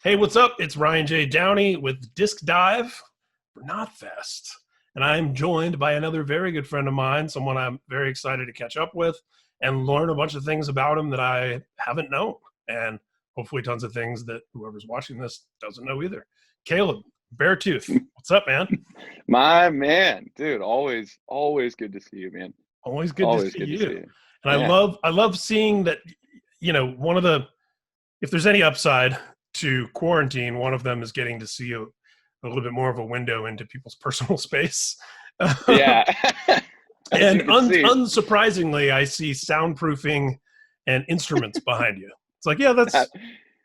Hey, what's up? It's Ryan J. Downey with Disc Dive for Knotfest. And I'm joined by another very good friend of mine, someone I'm very excited to catch up with and learn a bunch of things about him that I haven't known. And hopefully tons of things that whoever's watching this doesn't know either. Caleb, Beartooth, what's up, man? My man, dude, always good to see you, man. Always good to Always see good to you. see you. And Yeah. I love seeing that, one of the, if there's any upside to quarantine, one of them is getting to see a little bit more of a window into people's personal space. Yeah. As And you can see. unsurprisingly, I see soundproofing and instruments behind you. It's like, yeah, That, that's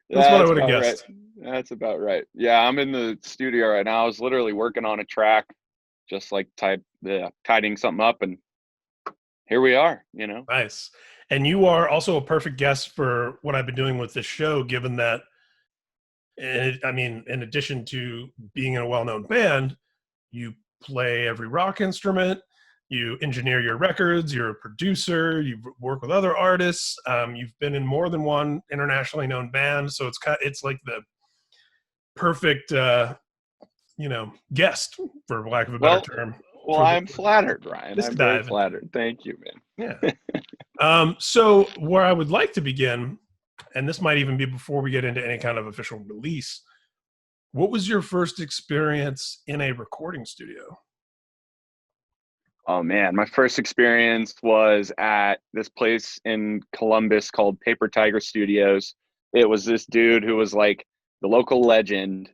what I that's would have about right. guessed. That's about right. Yeah, I'm in the studio right now. I was literally working on a track, just like tidying something up, and here we are. Nice. And you are also a perfect guest for what I've been doing with this show, given that, in addition to being in a well-known band, you play every rock instrument, you engineer your records, you're a producer, you work with other artists, you've been in more than one internationally known band, so it's like the perfect guest, for lack of a better Well, term, well, for I'm flattered, Ryan. Disc I'm very Dive. flattered. Thank you, Yeah. man. So where I would like to begin, and this might even be before we get into any kind of official release, what was your first experience in a recording studio? Oh man, my first experience was at this place in Columbus called Paper Tiger Studios. It was this dude who was like the local legend,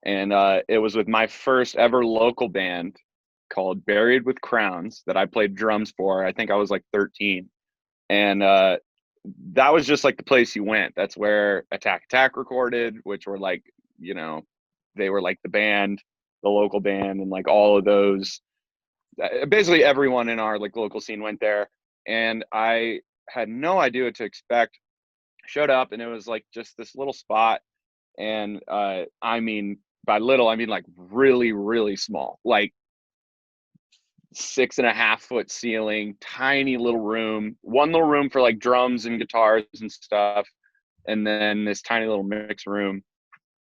and it was with my first ever local band called Buried with Crowns that I played drums for. I think I was like 13, and that was just like the place you went. That's where Attack Attack recorded, which were like, you know, they were like the band, the local band, and like all of those basically everyone in our like local scene went there, and I had no idea what to expect. Showed up, and it was like just this little spot, and I mean, by little I mean like really really small, like 6.5 foot ceiling, tiny little room, one little room for like drums and guitars and stuff, and then this tiny little mix room.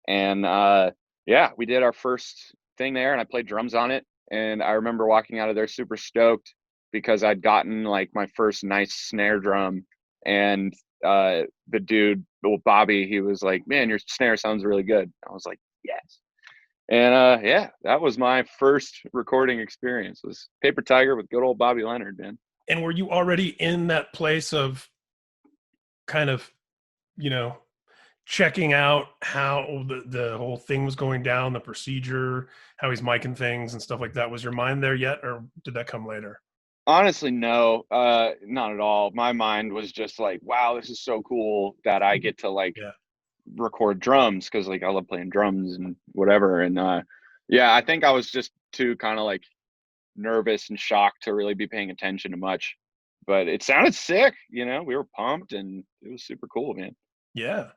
And yeah, we did our first thing there, and I played drums on it. And I remember walking out of there super stoked because I'd gotten like my first nice snare drum. And the dude, well, Bobby, he was like, "Man, your snare sounds really good." I was like, "Yes." And yeah, that was my first recording experience, was Paper Tiger with good old Bobby Leonard, man. And were you already in that place of kind of, you know, checking out how the whole thing was going down, the procedure, how he's micing things and stuff like that? Was your mind there yet, or did that come later? Honestly, no, not at all. My mind was just like, wow, this is so cool that I get to like Yeah. record drums, because like I love playing drums and whatever. And yeah, I think I was just too kind of like nervous and shocked to really be paying attention to much. But it sounded sick, we were pumped, and it was super cool, man. Yeah.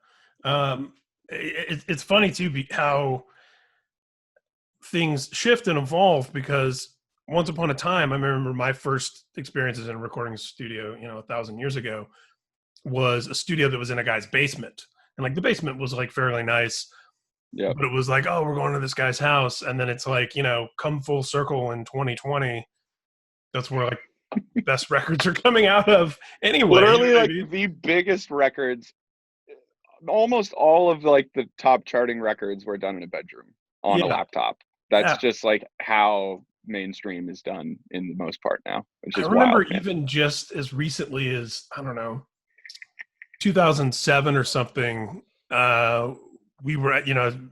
It's funny too, how things shift and evolve, because once upon a time, I remember my first experiences in a recording studio, 1,000 years ago, was a studio that was in a guy's basement. And like the basement was like fairly nice, Yep. but it was like, oh, we're going to this guy's house. And then it's like, come full circle in 2020. That's where like best records are coming out of anyway. You know Literally what I like mean? the biggest records, almost all of like the top charting records were done in a bedroom on a Yeah. laptop. That's Yeah. just like how mainstream is done in the most part now, which I is remember wild, man. even just as recently as, I don't know, 2007 or something, we were at,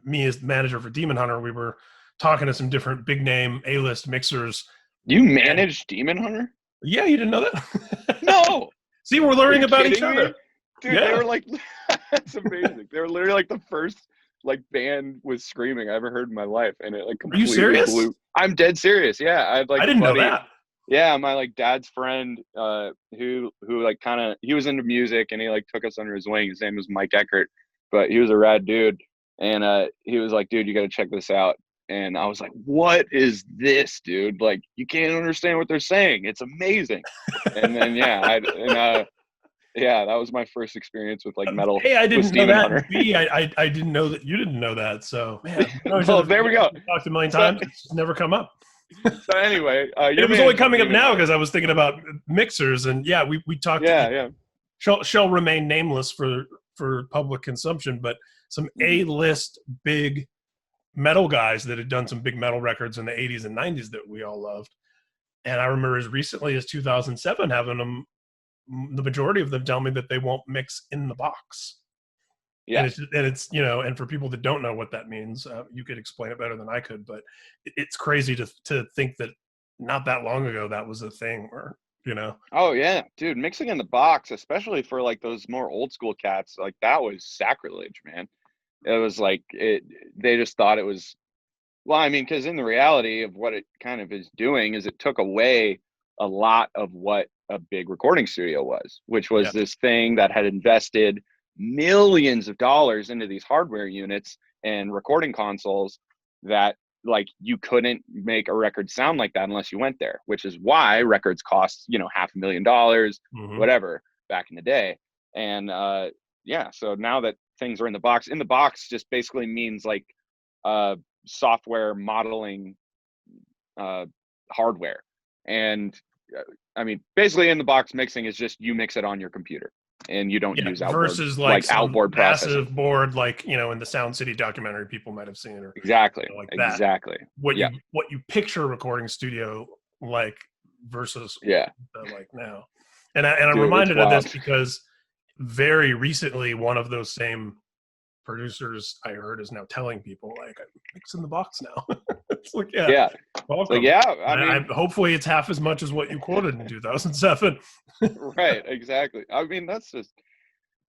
me as manager for Demon Hunter, we were talking to some different big name A-list mixers. You And managed Demon Hunter? yeah, you didn't know that? No. See, we're Are learning you about each kidding other. me? Dude, they Yeah. were like that's amazing. They were literally like the first like band with screaming I ever heard in my life, and it like Are you completely serious? blew. I'm dead serious. Yeah, I had like I a didn't know buddy. that. Yeah, my like dad's friend, who like kind of, he was into music, and he like took us under his wing. His name was Mike Eckert, but he was a rad dude, and he was like, "Dude, you got to check this out." And I was like, "What is this, dude? Like, you can't understand what they're saying. It's amazing." And then yeah, Yeah, that was my first experience with like metal A, I with didn't know Steven that, and Hunter. B, I didn't know that you didn't know that. So man, we know each Well, other for there we years. go. We talked a million So times. It's just never come up. so anyway, And your it was only manager coming up Steven now Hunter. because I was thinking about mixers, and yeah, we talked. Yeah, yeah. Shall remain nameless for public consumption, but some Mhm. A-list big metal guys that had done some big metal records in the 80s and 90s that we all loved. And I remember as recently as 2007 having them, the majority of them tell me that they won't mix in the box. Yeah. And it's and for people that don't know what that means, you could explain it better than I could, but it's crazy to think that not that long ago that was a thing, or Oh yeah, dude, mixing in the box, especially for like those more old school cats, like that was sacrilege, man. It was like they just thought it was, well, I mean, because in the reality of what it kind of is doing is it took away a lot of what a big recording studio was, which yeah. was this thing that had invested millions of dollars into these hardware units and recording consoles that like you couldn't make a record sound like that unless you went there, which is why records cost, $500,000, Mm-hmm. whatever, back in the day. And yeah, so now that things are in the box just basically means like software modeling uh, hardware. And I mean, basically in the box mixing is just you mix it on your computer and you don't Yeah, use outboard, versus like like some outboard processing. massive board, like in the Sound City documentary people might have seen, or Exactly. like that. Exactly. What Yeah. you picture a recording studio like versus Yeah. like now. And I'm Dude, it's reminded of this wild. because very recently one of those same producers I heard is now telling people like, I'm mixing the box now. It's like, yeah, Yeah. So welcome. yeah, I I mean, hopefully it's half as much as what you quoted in 2007. right, exactly. I mean, that's just,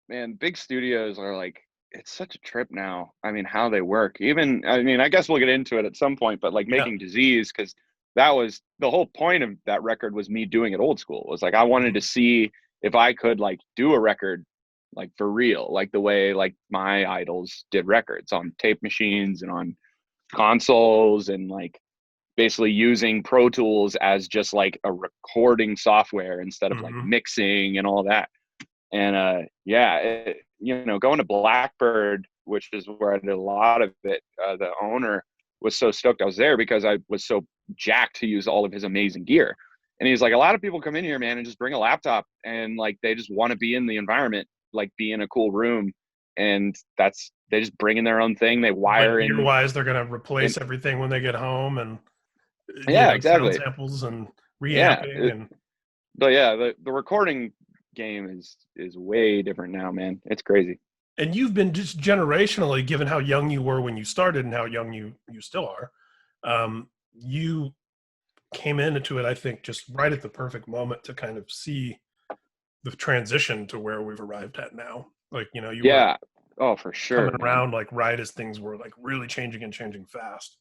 man, big studios are like, it's such a trip now. I mean, how they work. Even, I mean, I guess we'll get into it at some point, but like Yeah. making Disease, because that was the whole point of that record was me doing it old school. It was like I wanted to see if I could like do a record like for real, like the way like my idols did records on tape machines and on consoles and like basically using Pro Tools as just like a recording software instead of like Mm-hmm. mixing and all that. And yeah, going to Blackbird, which is where I did a lot of it, the owner was so stoked I was there because I was so jacked to use all of his amazing gear. And he's like, a lot of people come in here, man, and just bring a laptop and like they just want to be in the environment, like be in a cool room. And they just bring in their own thing. They But wire gear in. wise, they're going to And replace everything when they get home, and yeah, sound exactly. samples and Yeah. reamping and But yeah, the recording game is way different now, man. It's crazy. you've been just generationally, given how young you were when you started and how young you still are, you came into it, I think, just right at the perfect moment to kind of see the transition to where we've arrived at now. Like, you were Yeah. Oh, for coming sure, man. around like right as things were like really changing and changing fast.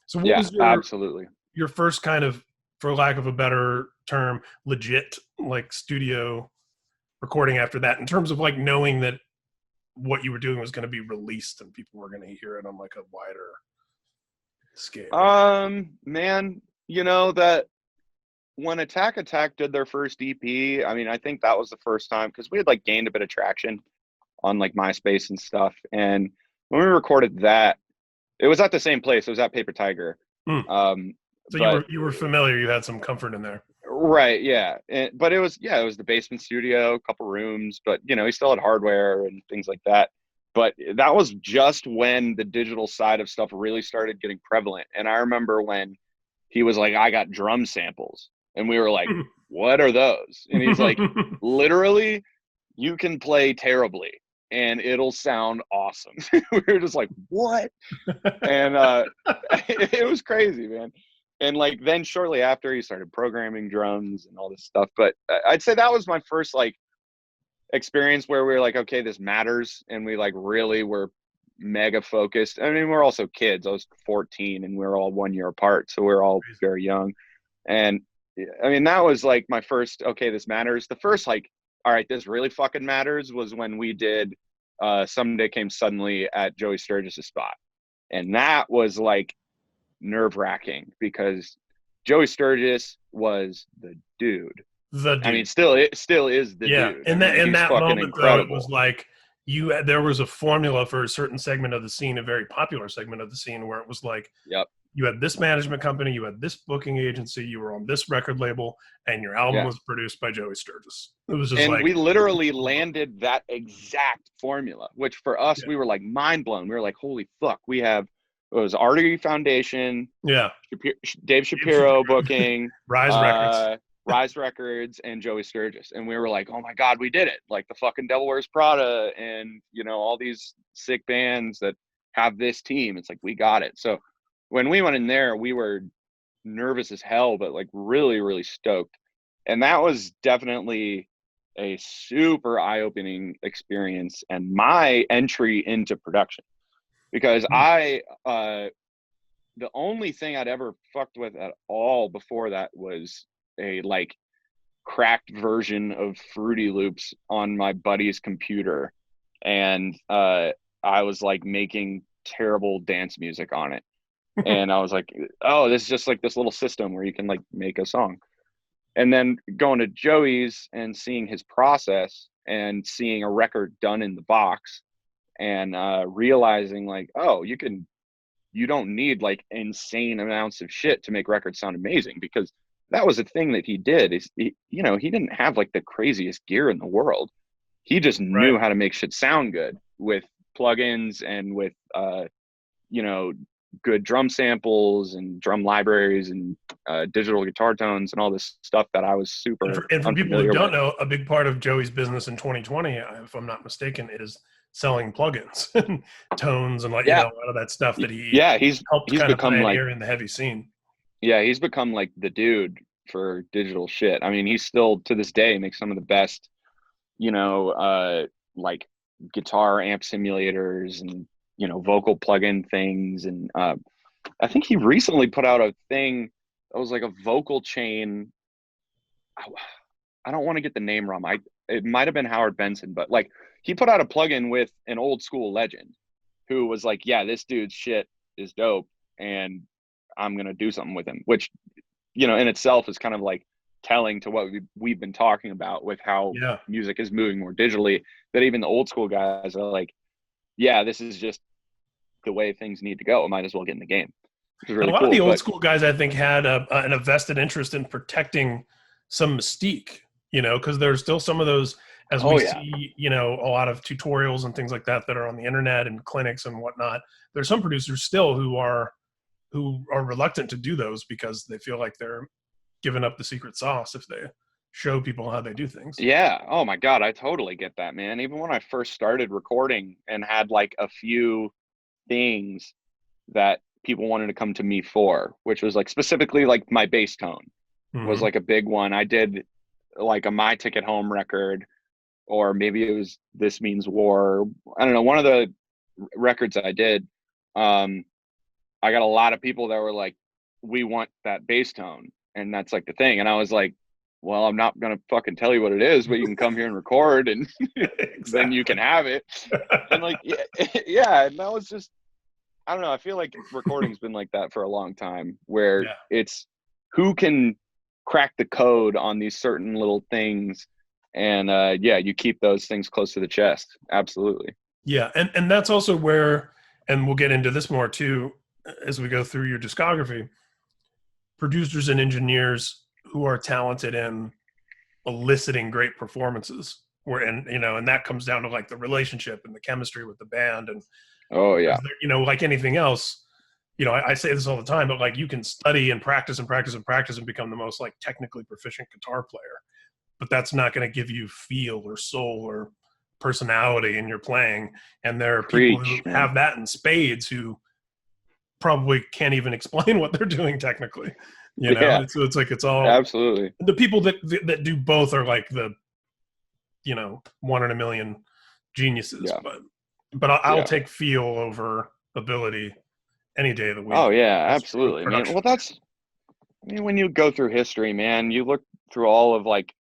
So what Yeah, was absolutely. your first kind of, for lack of a better term, legit like studio recording after that, in terms of like knowing that what you were doing was going to be released and people were going to hear it on like a wider scale? Man, that when Attack Attack did their first EP, I mean, I think that was the first time because we had like gained a bit of traction on like MySpace and stuff. And when we recorded that, it was at the same place. It was at Paper Tiger. Hmm. Um, So but you were familiar. You had some comfort in there. right, yeah. But it was the basement studio, a couple rooms, but he still had hardware and things like that. But that was just when the digital side of stuff really started getting prevalent. And I remember when he was like, I got drum samples. And we were like, what are those? And he's like, literally, you can play terribly and it'll sound awesome. We were just like, what? And it was crazy, man. And like then shortly after he started programming drums and all this stuff. But I'd say that was my first like experience where we were like, okay, this matters. And we like really were mega focused. I mean, we're also kids. I was 14 and we are all 1 year apart. So we are all very young. And I mean, that was like my first, okay, this matters. The first like, all right, this really fucking matters was when we did Someday Came Suddenly at Joey Sturgis's spot. And that was like nerve wracking because Joey Sturgis was the dude. the I mean, dude. it still is the Yeah, dude. I in mean, that he's fucking moment though, it was incredible. like there was a formula for a certain segment of the scene, a very popular segment of the scene, where it was like Yep. you had this management company, you had this booking agency, you were on this record label, and your album Yeah. was produced by Joey Sturgis. It was just And like, we literally landed that exact formula, which for us, yeah, we were like mind blown. We were like, holy fuck, we have, it was Artery Foundation, yeah. Dave Shapiro booking, Rise Records. Rise Records, and Joey Sturgis. And we were like, oh my God, we did it. Like the fucking Devil Wears Prada and, you know, all these sick bands that have this team. It's like, we got it. So when we went in there, we were nervous as hell, but like really, really stoked. And that was definitely a super eye-opening experience and my entry into production, because the only thing I'd ever fucked with at all before that was a like cracked version of Fruity Loops on my buddy's computer, and I was like making terrible dance music on it. And I was like, oh, this is just like this little system where you can like make a song. And then going to Joey's and seeing his process and seeing a record done in the box, and realizing like, oh, you don't need like insane amounts of shit to make records sound amazing, because that was a thing that he did. You know, he didn't have like the craziest gear in the world. He just Right. knew how to make shit sound good with plugins and with you know, good drum samples and drum libraries and digital guitar tones and all this stuff that I was super And for people who unfamiliar don't with. know, a big part of Joey's business in 2020, if I'm not mistaken, is selling plugins and tones and like, you Yeah, know, a lot of that stuff that he yeah, helped he's kind of become like, pioneer in the heavy scene. yeah, he's become like the dude for digital shit. I mean, he's still to this day makes some of the best, you know, like guitar amp simulators and, you know, vocal plugin things. And I think he recently put out a thing that was like a vocal chain. I don't want to get the name wrong. It might have been Howard Benson, but like he put out a plugin with an old school legend who was like, yeah, this dude's shit is dope and I'm gonna do something with him, which, you know, in itself is kind of like telling to what we've been talking about with how Yeah. music is moving more digitally, that even the old school guys are like, yeah, this is just the way things need to go. I might as well get in the game, which is And a really lot of cool. the old But school guys, I think, had a vested interest in protecting some mystique, you know, because there's still some of those, as we oh yeah, see, you know, a lot of tutorials and things like that that are on the internet and clinics and whatnot. There's some producers still who are reluctant to do those because they feel like they're giving up the secret sauce if they show people how they do things. yeah. Oh my God, I totally get that, man. Even when I first started recording and had like a few things that people wanted to come to me for, which was like specifically like my bass tone was Mm-hmm. like a big one. I did like a My Ticket Home record, or maybe it was This Means War. I don't know. One of the records I did, um, I got a lot of people that were like, we want that bass tone. And that's like the thing. And I was like, well, I'm not going to fucking tell you what it is, but you can come here and record and then you Exactly. can have it. And like, yeah, yeah. And that was just, I don't know. I feel like recording's been like that for a long time, where Yeah. it's who can crack the code on these certain little things. And yeah, you keep those things close to the chest. Absolutely. Yeah, and that's also where, and we'll get into this more too as we go through your discography. Producers and engineers who are talented in eliciting great performances, where and you know, and that comes down to like the relationship and the chemistry with the band, and Oh because yeah. you know, like anything else, you know, I say this all the time, but like you can study and practice and practice and practice and become the most like technically proficient guitar player, but that's not going to give you feel or soul or personality in your playing. And there are people who Preach, man. have that in spades who probably can't even explain what they're doing technically. You know, Yeah, it's like it's all absolutely. the people that do both are like the, you know, one in a million geniuses. Yeah. But I'll Yeah. take feel over ability any day of the Oh week. yeah, That's with absolutely, man. production. Well, I mean, when you go through history, man, you look through all of like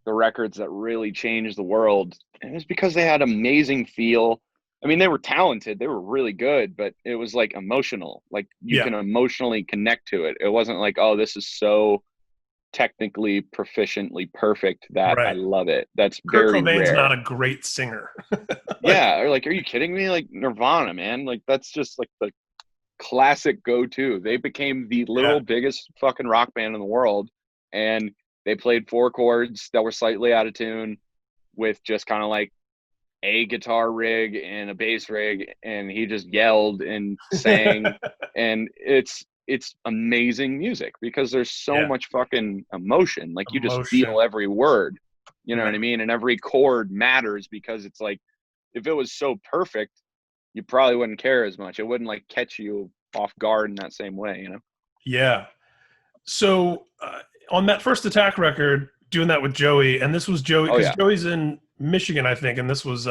the records that really changed the world, and it's because they had amazing feel. I mean, they were talented, they were really good, but it was like emotional. Like you Yeah, can emotionally connect to it. It wasn't like, oh, this is so technically proficiently perfect that I Right. love it. That's Kurt very Cobain's not rare. a great singer. Like, Yeah, or like, are you kidding me? Like Nirvana, man. Like that's just like the classic go-to. They became the yeah, literal biggest fucking rock band in the world, and they played four chords that were slightly out of tune with just kind of like a guitar rig and a bass rig, and he just yelled and sang, and it's amazing music because there's so yeah, much fucking emotion. Like you just emotion. feel every word, you know what Right. I mean? And every chord matters because it's like if it was so perfect, you probably wouldn't care as much. It wouldn't like catch you off guard in that same way, you know? Yeah. So on that first Attack record, doing that with Joey, and this was Joey Oh because yeah. Joey's in Michigan, I think, and this was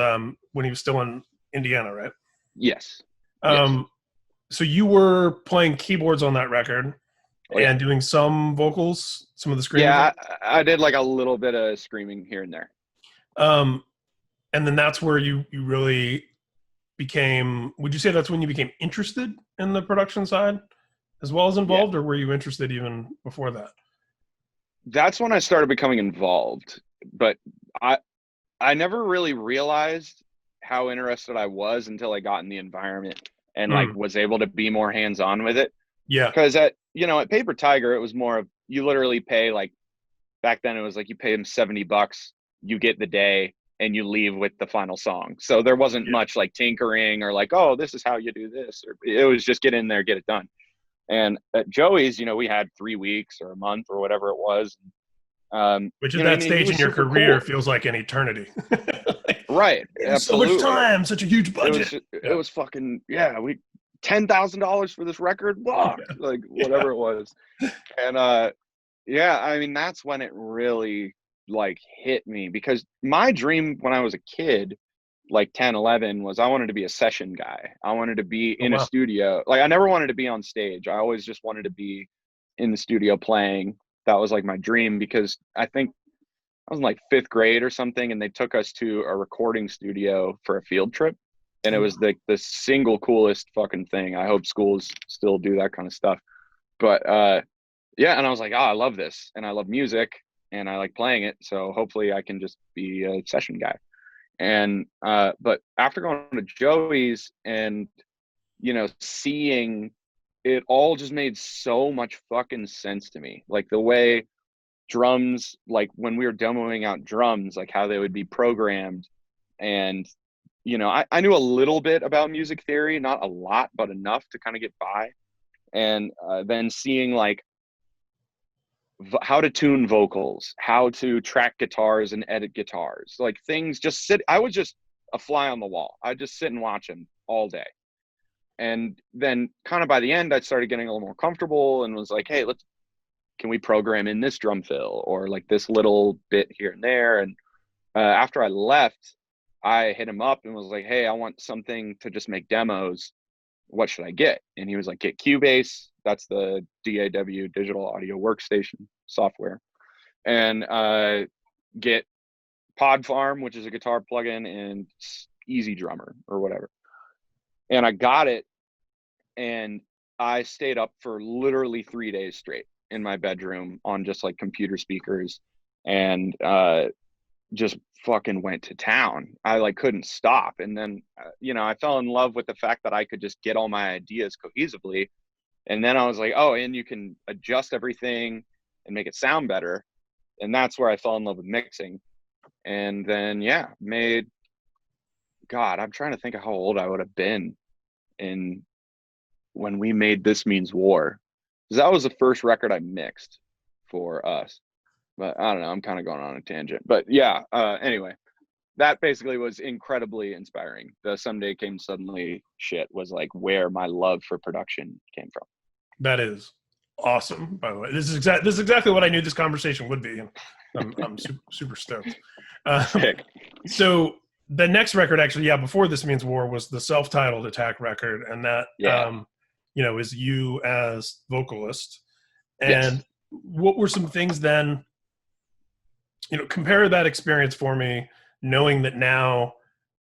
when he was still in Indiana, right? Yes. Yes. Um, so you were playing keyboards on that record Oh yeah. and doing some vocals, some of the screaming Yeah, vocals. I did like a little bit of screaming here and there. Um, and then that's where you really became. Would you say that's when you became interested in the production side as well as Yeah. involved, or were you interested even before that? That's when I started becoming involved. But I I never really realized how interested I was until I got in the environment and like Mm, was able to be more hands on with it. yeah, Because at at Paper Tiger, it was more of you literally pay like back then it was like you pay them $70, you get the day and you leave with the final song. So there wasn't yeah, much like tinkering or like, oh, this is how you do this. Or it was just get in there, get it done. And at Joey's, we had 3 weeks or a month or whatever it was. which at that And he stage in was your super career cool. feels like an eternity. Like, Right. so much Absolutely. time, such a huge budget. It Yeah, was fucking, yeah, we $10,000 for this record. Fuck. yeah, Like yeah. whatever it was. And yeah, I mean, that's when it really like hit me because my dream when I was a kid, like 10, 11, was I wanted to be a session guy. I wanted to be Oh in a wow. studio. Like I never wanted to be on stage. I always just wanted to be in the studio playing. That was like my dream because I think I was in like fifth grade or something, and they took us to a recording studio for a field trip. And it was the single coolest fucking thing. I hope schools still do that kind of stuff. But yeah, and I was like, oh, I love this, and I love music, and I like playing it. So hopefully, I can just be a session guy. And but after going to Joey's and seeing it all just made so much fucking sense to me. Like the way drums, like when we were demoing out drums, like how they would be programmed, and I knew a little bit about music theory, not a lot, but enough to kind of get by. And then seeing like how to tune vocals, how to track guitars and edit guitars, like things just sit. I was just a fly on the wall. I just sit and watch them all day. And then kind of by the end, I started getting a little more comfortable and was like, hey, can we program in this drum fill or like this little bit here and there? And after I left, I hit him up and was like, hey, I want something to just make demos. What should I get? And he was like, get Cubase. That's the DAW, digital audio workstation software. And get Pod Farm, which is a guitar plugin, and Easy Drummer or whatever. And I got it, and I stayed up for literally 3 days straight in my bedroom on just like computer speakers, and just fucking went to town. I like couldn't stop. And then I fell in love with the fact that I could just get all my ideas cohesively. And then I was like, oh, and you can adjust everything and make it sound better. And that's where I fell in love with mixing. And then yeah, made God, I'm trying to think of how old I would have been in when we made This Means War. Because that was the first record I mixed for us. But I don't know, I'm kind of going on a tangent. But yeah, anyway, that basically was incredibly inspiring. The Someday Came Suddenly shit was like where my love for production came from. That is awesome. By the way, this is exactly what I knew this conversation would be. I'm super stoked. Um, Sick. so the next record, actually, yeah, before This Means War was the self-titled Attack record, and that Yeah. is you as vocalist. Yes. And what were some things then? Compare that experience for me, knowing that now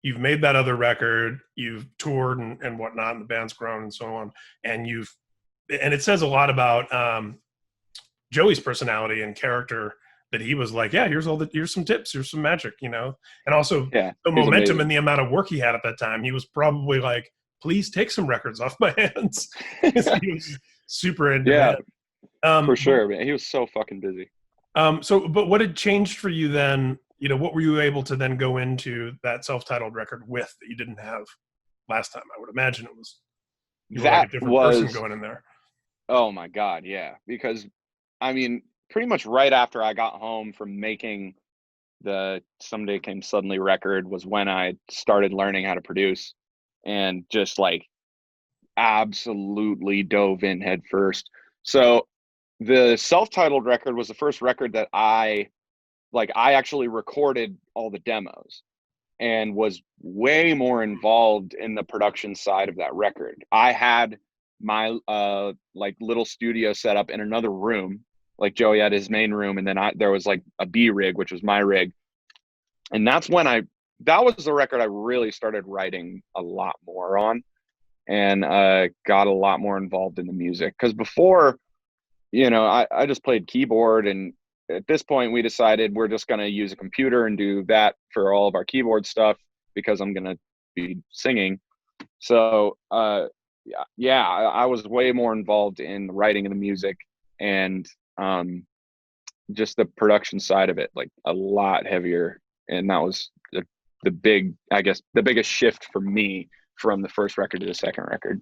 you've made that other record, you've toured and whatnot, and the band's grown and so on, and it says a lot about Joey's personality and character, that he was like, yeah, here's some tips, here's some magic, and also Yeah, the he's momentum amazing. and the amount of work he had at that time. He was probably like, please take some records off my hands. He was super in Yeah, demand. for But sure, man. He was so fucking busy. but what had changed for you then? What were you able to then go into that self-titled record with that you didn't have last time? I would imagine you were like a That different person was, going in there. oh my God, yeah. Because I mean, pretty much right after I got home from making the Someday Came Suddenly record was when I started learning how to produce, and just like absolutely dove in head first. So the self-titled record was the first record that I actually recorded all the demos and was way more involved in the production side of that record. I had my like little studio set up in another room. Like Joey had his main room, and then there was like a B rig, which was my rig. And that was the record I really started writing a lot more on, and got a lot more involved in the music. Because before, I just played keyboard, and at this point we decided we're just going to use a computer and do that for all of our keyboard stuff because I'm going to be singing. So yeah, I was way more involved in the writing of the music, and just the production side of it, like a lot heavier. And that was the big, I guess, the biggest shift for me from the first record to the second record.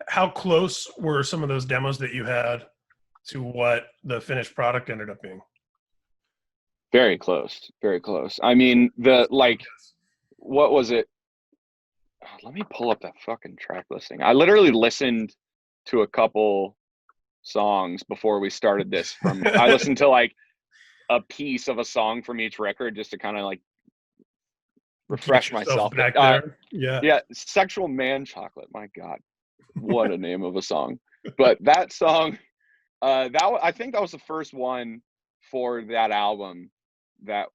How close were some of those demos that you had to what the finished product ended up being? Very close, very close. I mean, what was it? Let me pull up that fucking track listing. I literally listened to a couple songs before we started this. I listened to like a piece of a song from each record just to kind of like Get refresh yourself myself. back there. Yeah. Yeah, Sexual Man Chocolate. My God, what a name of a song! But that song, I think that was the first one for that album that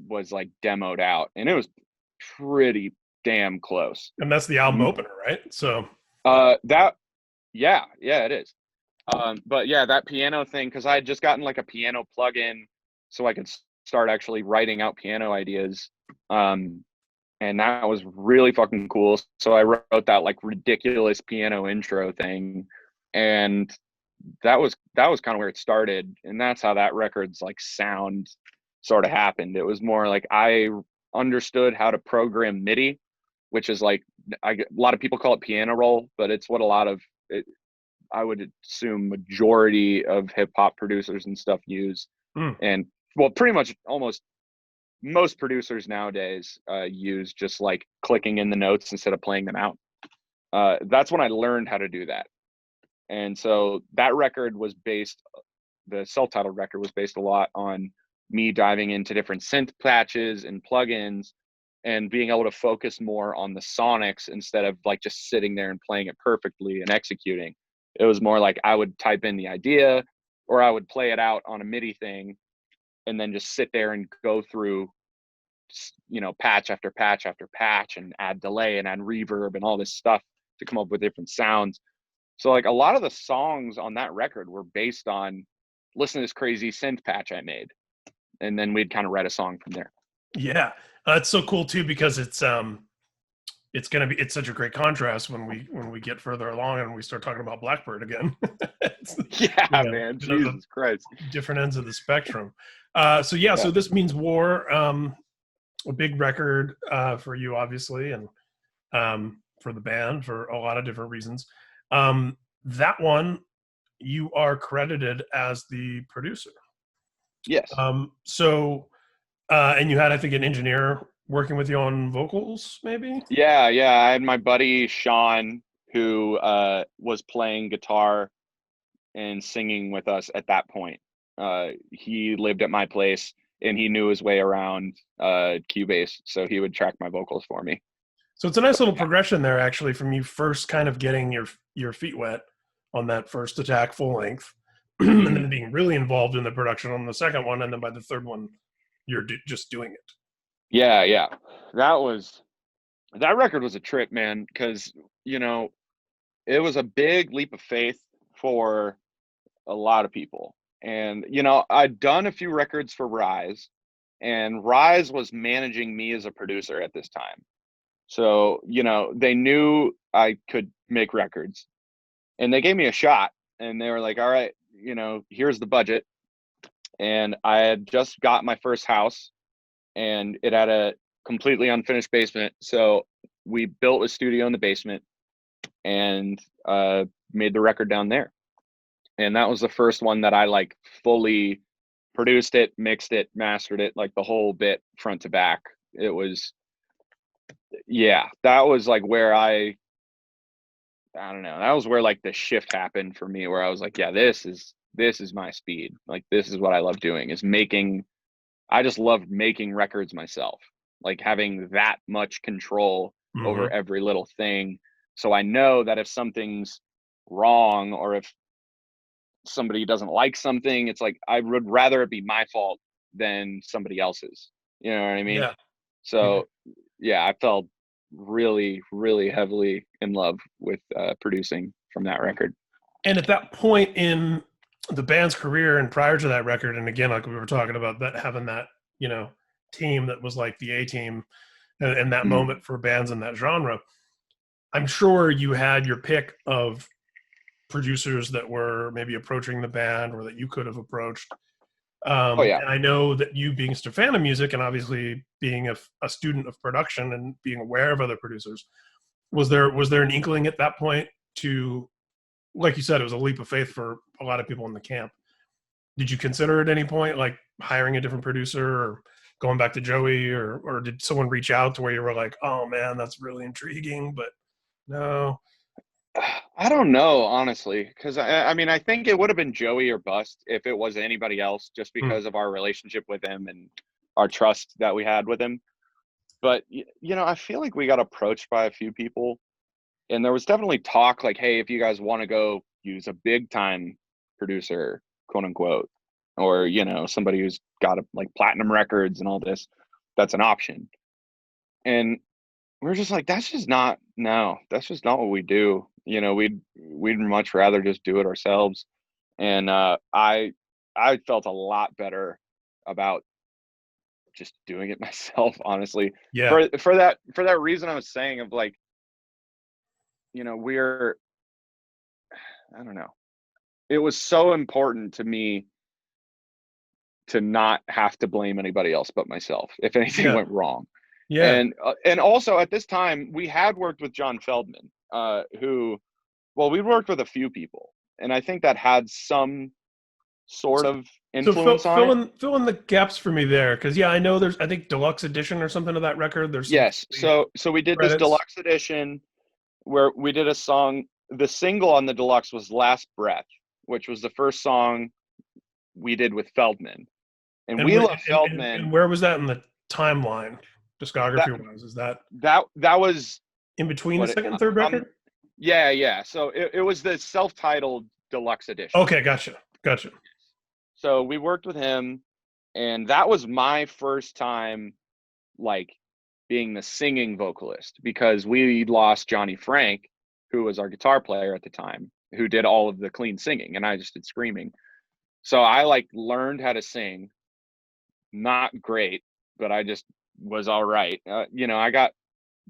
was like demoed out, and it was pretty damn close. And that's the album opener, right? So That yeah, it is. But yeah, that piano thing, because I had just gotten like a piano plug-in, so I could start actually writing out piano ideas. And that was really fucking cool. So I wrote that like ridiculous piano intro thing, and that was kind of where it started, and that's how that record's like sound sort of happened. It was more like I understood how to program MIDI, which is like a lot of people call it piano roll, but it's what a lot of it, I would assume majority of hip hop producers and stuff use. mm, And well, pretty much almost most producers nowadays use just like clicking in the notes instead of playing them out. That's when I learned how to do that. And so that record was based, the self-titled record was based a lot on me diving into different synth patches and plugins and being able to focus more on the sonics instead of like just sitting there and playing it perfectly and executing. It was more like I would type in the idea, or I would play it out on a MIDI thing and then just sit there and go through, patch after patch after patch, and add delay and add reverb and all this stuff to come up with different sounds. So like a lot of the songs on that record were based on listen to this crazy synth patch I made, and then we'd kind of write a song from there. yeah, it's so cool too because it's such a great contrast when we get further along and we start talking about Blackbird again. Yeah, man, The Jesus Christ. different ends of the spectrum. So yeah, Yeah. so this means war. A big record for you, obviously, and for the band for a lot of different reasons. That one, you are credited as the producer. Yes. And you had, I think, an engineer working with you on vocals, maybe. Yeah. I had my buddy Sean, who was playing guitar and singing with us at that point. He lived at my place, and he knew his way around Cubase, so he would track my vocals for me. So it's a nice But little yeah, progression there, actually, from you first kind of getting your feet wet on that first Attack full length, and mm-hmm. then being really involved in the production on the second one, and then by the third one, you're just doing it. Yeah. That record was a trip, man, because it was a big leap of faith for a lot of people. And I'd done a few records for Rise, and Rise was managing me as a producer at this time. So, they knew I could make records, and they gave me a shot, and they were like, all right, here's the budget. And I had just got my first house, and it had a completely unfinished basement. So we built a studio in the basement and made the record down there. And that was the first one that I like fully produced it, mixed it, mastered it, like the whole bit front to back. It was, yeah, that was like where I don't know, that was where like the shift happened for me, where I was like, yeah, this is my speed. Like, this is what I love doing, is making. I just love making records myself, like having that much control over every little thing. So I know that if something's wrong, or if somebody doesn't like something, it's like I would rather it be my fault than somebody else's. You know what I mean? Yeah. So yeah, I felt really, really heavily in love with producing from that record. And at that point in the band's career and prior to that record, and again, like we were talking about, that having that, team that was like the A team and that moment for bands in that genre, I'm sure you had your pick of producers that were maybe approaching the band or that you could have approached. Oh yeah. And I know that you, being a fan of music and obviously being a student of production and being aware of other producers, was there an inkling at that point to, like you said, it was a leap of faith for a lot of people in the camp. Did you consider at any point like hiring a different producer or going back to Joey, or did someone reach out to where you were like, oh man, that's really intriguing, but no? I don't know, honestly, because I mean, I think it would have been Joey or bust if it was anybody else, just because of our relationship with him and our trust that we had with him. But I feel like we got approached by a few people, and there was definitely talk like, hey, if you guys want to go use a big time producer, quote unquote, or somebody who's got like platinum records and all this, that's an option. And we're just like, that's just not what we do. We'd much rather just do it ourselves. And I felt a lot better about just doing it myself, honestly. Yeah. For that reason I was saying, of like, we're, I don't know. It was so important to me to not have to blame anybody else but myself if anything went wrong. Yeah. And also at this time we had worked with John Feldmann, who, well, we worked with a few people, and I think that had some sort of influence so on it. fill in the gaps for me there, because I know there's, I think, deluxe edition or something of that record. There's Yes. So we did this deluxe edition where we did a song. The single on the deluxe was Last Breath, which was the first song we did with Feldmann. And we love Feldmann. And where was that in the timeline, discography wise? Is that was in between the second and third record? Yeah. So it was the self-titled deluxe edition. Okay, gotcha. So we worked with him, and that was my first time like being the singing vocalist, because we lost Johnny Frank, who was our guitar player at the time, who did all of the clean singing, and I just did screaming. So I like learned how to sing. Not great, but I just was all right. I got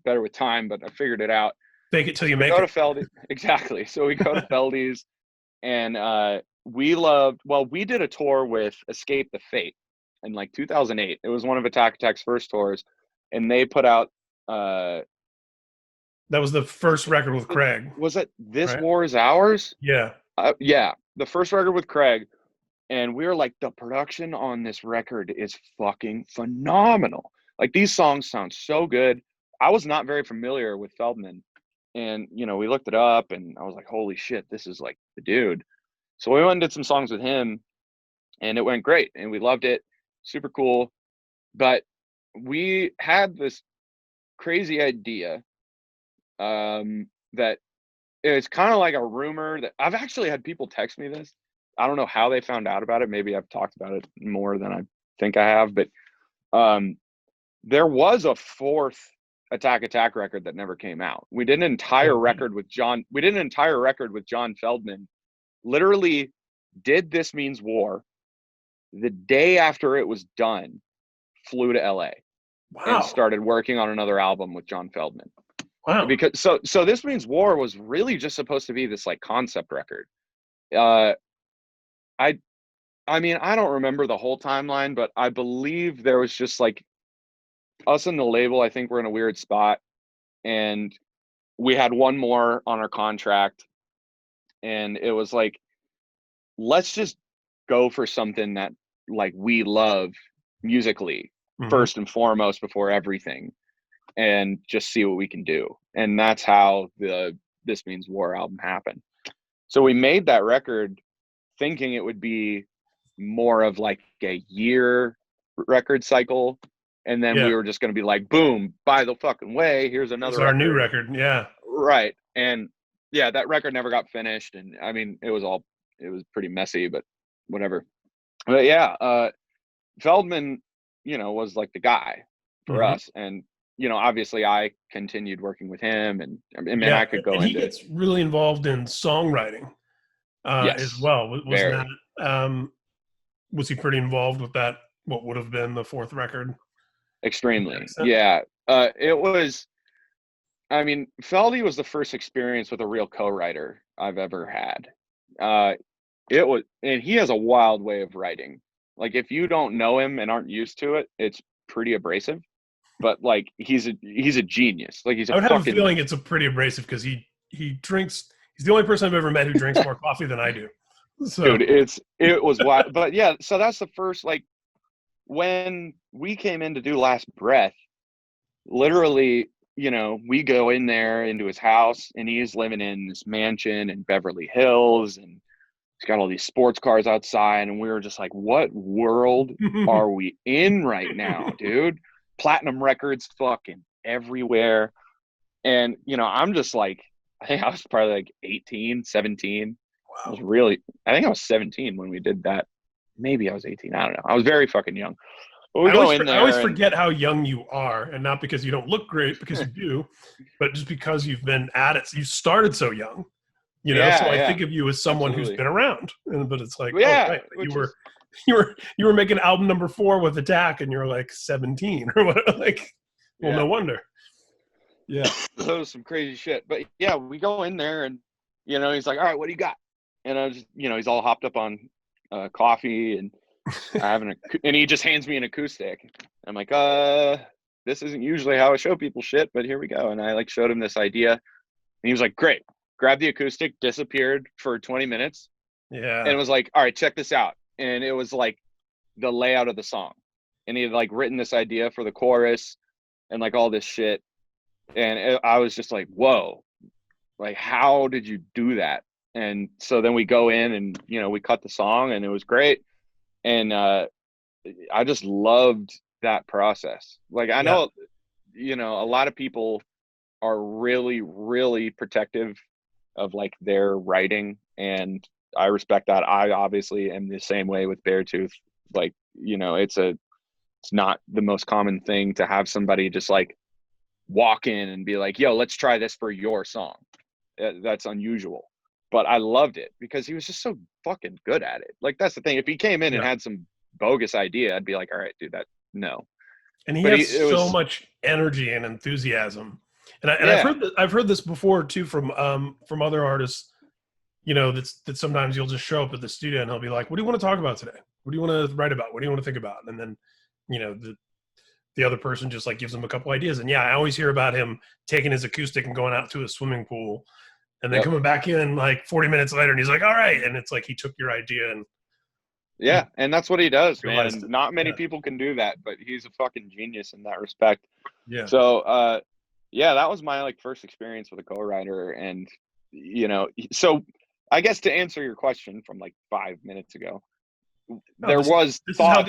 better with time, but I figured it out. Fake it till you we make go it. to Feldy. Exactly. So we go to Feldy's, and we did a tour with Escape the Fate in like 2008. It was one of Attack Attack's first tours, and they put out that was the first record with Craig. Was it This War Is Ours? Yeah. Yeah, the first record with Craig. And we were like, the production on this record is fucking phenomenal. Like, these songs sound so good. I was not very familiar with Feldmann, and we looked it up, and I was like, holy shit, this is like the dude. So we went and did some songs with him, and it went great, and we loved it. Super cool. But we had this crazy idea that it's kind of like a rumor that I've actually had people text me this. I don't know how they found out about it. Maybe I've talked about it more than I think I have, but there was a fourth Attack Attack record that never came out. We did an entire record with John. We did an entire record with John Feldmann, literally did This Means War. The day after it was done, flew to LA and Wow. started working on another album with John Feldman. Wow. Because so This Means War was really just supposed to be this like concept record. I mean, I don't remember the whole timeline, but I believe there was just like us and the label, I think we're in a weird spot, and we had one more on our contract, and it was like, let's just go for something that like we love musically first and foremost before everything, and just see what we can do. And that's how the This Means War album happened. So we made that record thinking it would be more of like a year record cycle, and then we were just going to be like, boom, by the fucking way, here's another our new record. Yeah, right. And yeah, that record never got finished, and I mean, it was pretty messy, but whatever. But yeah, Feldman, you know, was like the guy for us, and you know, obviously I continued working with him, and I could go and into. He gets really involved in songwriting as well. Wasn't that? Was he pretty involved with that? What would have been the fourth record? Extremely, yeah. It was. I mean, Feldy was the first experience with a real co-writer I've ever had. It was, and he has a wild way of writing. Like, if you don't know him and aren't used to it, it's pretty abrasive. But like, he's a genius. Like, he's a I would fucking, have a feeling it's a pretty abrasive because he drinks. He's the only person I've ever met who drinks more coffee than I do. So. Dude, it was wild. But yeah, so that's the first, like, when we came in to do Last Breath, literally, you know, we go in there into his house, and he's living in this mansion in Beverly Hills, and he's got all these sports cars outside, and we were just like, what world are we in right now, dude? Platinum records fucking everywhere. And, you know, I'm just like, I think I was probably like 18, 17. Wow. I think I was 17 when we did that. Maybe I was 18. I don't know. I was very fucking young. I always forget how young you are, and not because you don't look great, because you do, but just because you've been at it. You started so young, you know. So I think of you as someone who's been around, but it's like, right, you were making album number 4 with Attack, and you're like 17 or whatever. Like, well, no wonder. Yeah, that was some crazy shit. But yeah, we go in there, and you know, he's like, "All right, what do you got?" And I was, you know, he's all hopped up on coffee, and and he just hands me an acoustic. I'm like, this isn't usually how I show people shit, but here we go. And I like showed him this idea, and he was like, great. Grabbed the acoustic, disappeared for 20 minutes. Yeah. And was like, all right, check this out. And it was like the layout of the song. And he had like written this idea for the chorus and like all this shit. And I was just like, whoa, like, how did you do that? And so then we go in, and, you know, we cut the song, and it was great. And I just loved that process. Like, I know, you know, a lot of people are really, really protective of like their writing, and I respect that. I obviously am the same way with Beartooth. Like, you know, it's not the most common thing to have somebody just like walk in and be like, yo, let's try this for your song. That's unusual. But I loved it because he was just so fucking good at it. Like, that's the thing. If he came in and had some bogus idea, I'd be like, all right, dude, no. And he has so much energy and enthusiasm. And I've heard this before too from other artists, you know, that sometimes you'll just show up at the studio and he'll be like, what do you want to talk about today? What do you want to write about? What do you want to think about? And then, you know, the other person just like gives him a couple ideas. And I always hear about him taking his acoustic and going out to a swimming pool and then coming back in like 40 minutes later, and he's like, all right. And it's like he took your idea and and that's what he does, man. Not many people can do that, but he's a fucking genius in that respect. Yeah. So that was my like first experience with a co-writer. And, you know, so I guess to answer your question from like 5 minutes ago, there was thought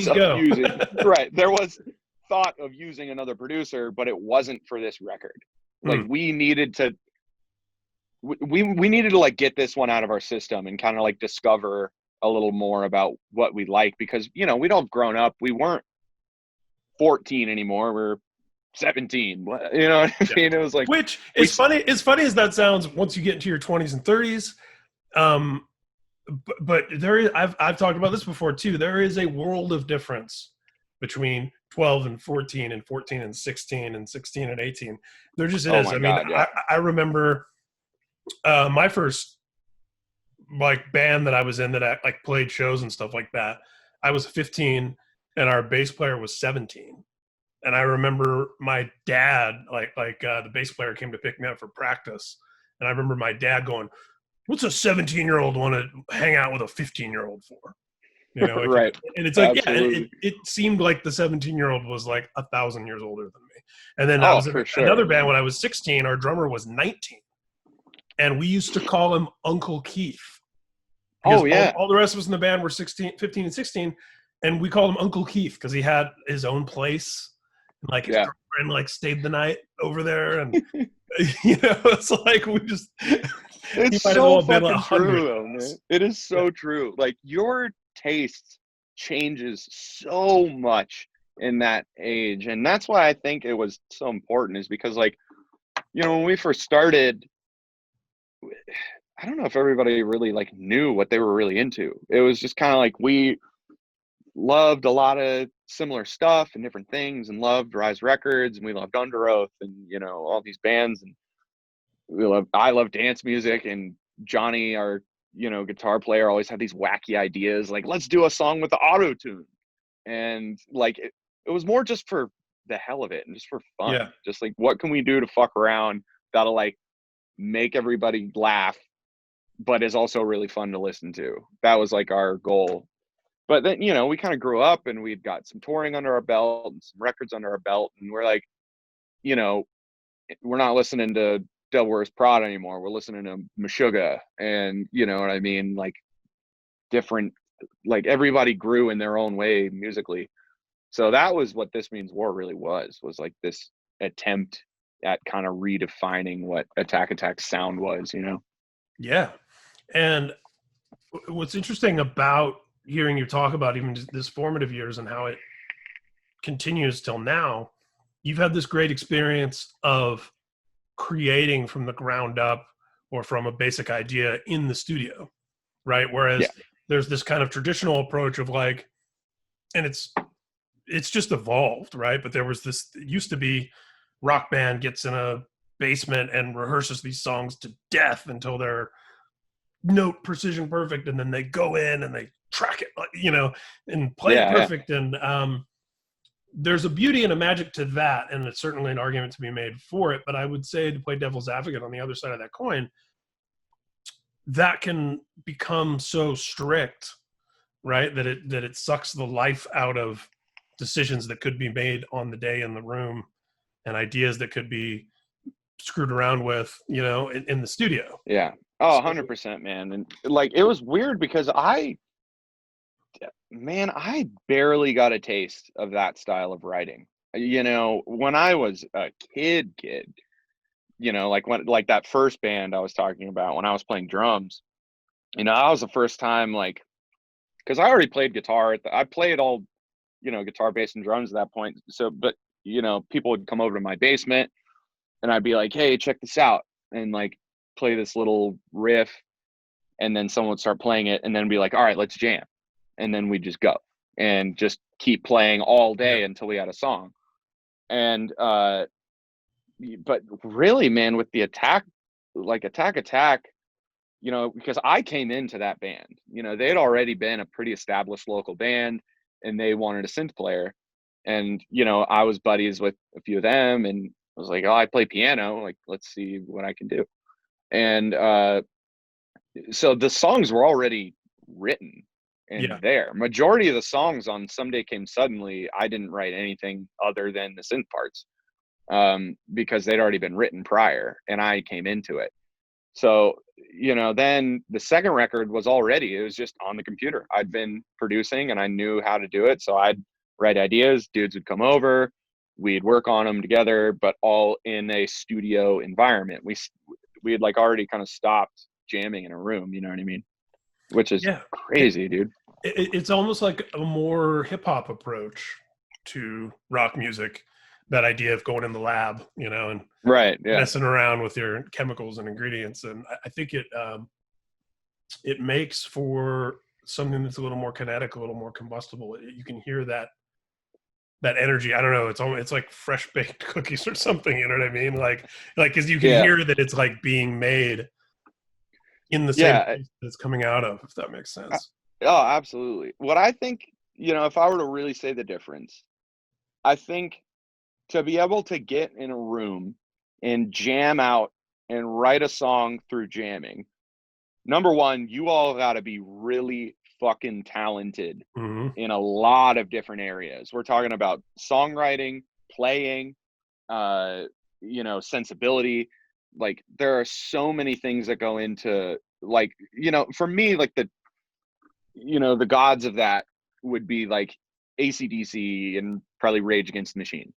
of using another producer, but it wasn't for this record. Like, we needed to like get this one out of our system and kind of like discover a little more about what we like, because, you know, we'd all grown up. We weren't 14 anymore. We're 17. You know what I mean? It was like, which is funny. As funny as that sounds, once you get into your 20s and 30s, but there is, I've talked about this before too. There is a world of difference between 12 and 14 and 14 and 16 and 16 and 18. There just Oh is. my I mean, God, yeah. I remember my first like band that I was in that I like played shows and stuff like that. I was 15 and our bass player was 17. And I remember my dad, the bass player came to pick me up for practice. And I remember my dad going, "What's a 17-year-old want to hang out with a 15-year-old for?" You know, Right. and it's like, yeah, Absolutely. it seemed like the 17-year-old was like 1,000 years older than me. And then I Oh, was in for sure. another band when I was 16. Our drummer was 19, and we used to call him Uncle Keith because Oh yeah. all the rest of us in the band were 16, 15, and 16, and we called him Uncle Keith because he had his own place, and like his Yeah. girlfriend like stayed the night over there, and it's like we just he It's might as well so have been fucking 100 true of though, man. us. It is Yeah. so true. Like your taste changes so much in that age. And that's why I think it was so important is because like, when we first started, I don't know if everybody really like knew what they were really into. It was just kind of like we loved a lot of similar stuff and different things and loved Rise Records and we loved Under Oath and all these bands and I love dance music and Johnny, our guitar player, always had these wacky ideas like let's do a song with the auto tune, and like it was more just for the hell of it and just for fun, Yeah. just like what can we do to fuck around that'll like make everybody laugh, but is also really fun to listen to. That was like our goal. But then we kind of grew up and we'd got some touring under our belt and some records under our belt, and we're like, you know, we're not listening to Devil Wears Prada anymore. We're listening to Meshuggah, and you know what I mean, like different, like everybody grew in their own way musically. So that was what This Means War really was like this attempt at kind of redefining what Attack Attack's sound was. Yeah. And what's interesting about hearing you talk about even just this formative years and how it continues till now, you've had this great experience of creating from the ground up or from a basic idea in the studio, right? Yeah, Whereas there's this kind of traditional approach of like, and it's just evolved, right? But there was this, it used to be rock band gets in a basement and rehearses these songs to death until they're note precision perfect, and then they go in and they track it, and play it yeah, perfect. And there's a beauty and a magic to that, and it's certainly an argument to be made for it. But I would say, to play devil's advocate on the other side of that coin, that can become so strict, right, that it sucks the life out of decisions that could be made on the day in the room and ideas that could be screwed around with, in the studio. yeah. Oh, So 100%, man. And like it was weird because I barely got a taste of that style of writing. When I was a kid, like that first band I was talking about when I was playing drums, that was the first time, like, because I already played guitar. I played all, guitar, bass, and drums at that point. So, but, people would come over to my basement and I'd be like, hey, check this out. And like play this little riff. And then someone would start playing it and then be like, all right, let's jam. And then we'd just go and just keep playing all yeah, day until we had a song. And, but really, man, with the Attack Attack, because I came into that band, they'd already been a pretty established local band and they wanted a synth player. And, I was buddies with a few of them and I was like, oh, I play piano. Like, let's see what I can do. And so the songs were already written and yeah, there. Majority of the songs on Someday Came Suddenly, I didn't write anything other than the synth parts because they'd already been written prior and I came into it. So, then the second record was it was just on the computer. I'd been producing and I knew how to do it. So I'd write ideas, dudes would come over, we'd work on them together, but all in a studio environment. We had like already kind of stopped jamming in a room, you know what I mean? Which is yeah. crazy, dude. It's almost like a more hip hop approach to rock music. That idea of going in the lab, and Right. Yeah. messing around with your chemicals and ingredients. And I think it makes for something that's a little more kinetic, a little more combustible. You can hear that energy. I don't know. It's like fresh baked cookies or something. You know what I mean? Like because you can Yeah. hear that it's like being made in the same Yeah. place that it's coming out of. If that makes sense. Oh, absolutely. What I think, if I were to really say the difference, I think to be able to get in a room and jam out and write a song through jamming, number one, you all got to be really fucking talented Mm-hmm. in a lot of different areas. We're talking about songwriting, playing, uh, sensibility. Like there are so many things that go into, like, for me, like the gods of that would be like AC/DC and probably Rage Against the Machine.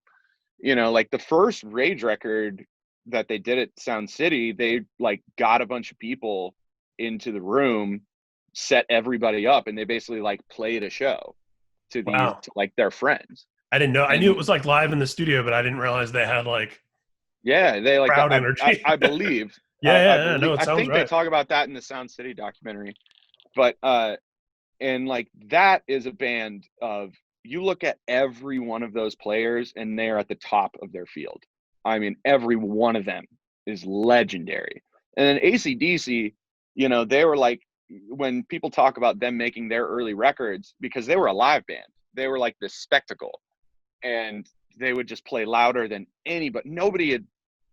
Like the first Rage record that they did at Sound City, they like got a bunch of people into the room, set everybody up, and they basically like played a show Wow. to like their friends. I didn't know. I knew it And was like live in the studio, but I didn't realize they had like yeah, they like crowd I, energy. I believe Yeah, I yeah, yeah. No, believe it I sounds think they right. talk about that in the Sound City documentary. But and like that is a band of, you look at every one of those players and they're at the top of their field. I mean, every one of them is legendary. And then AC/DC, they were like, when people talk about them making their early records, because they were a live band, they were like this spectacle, and they would just play louder than anybody. Nobody had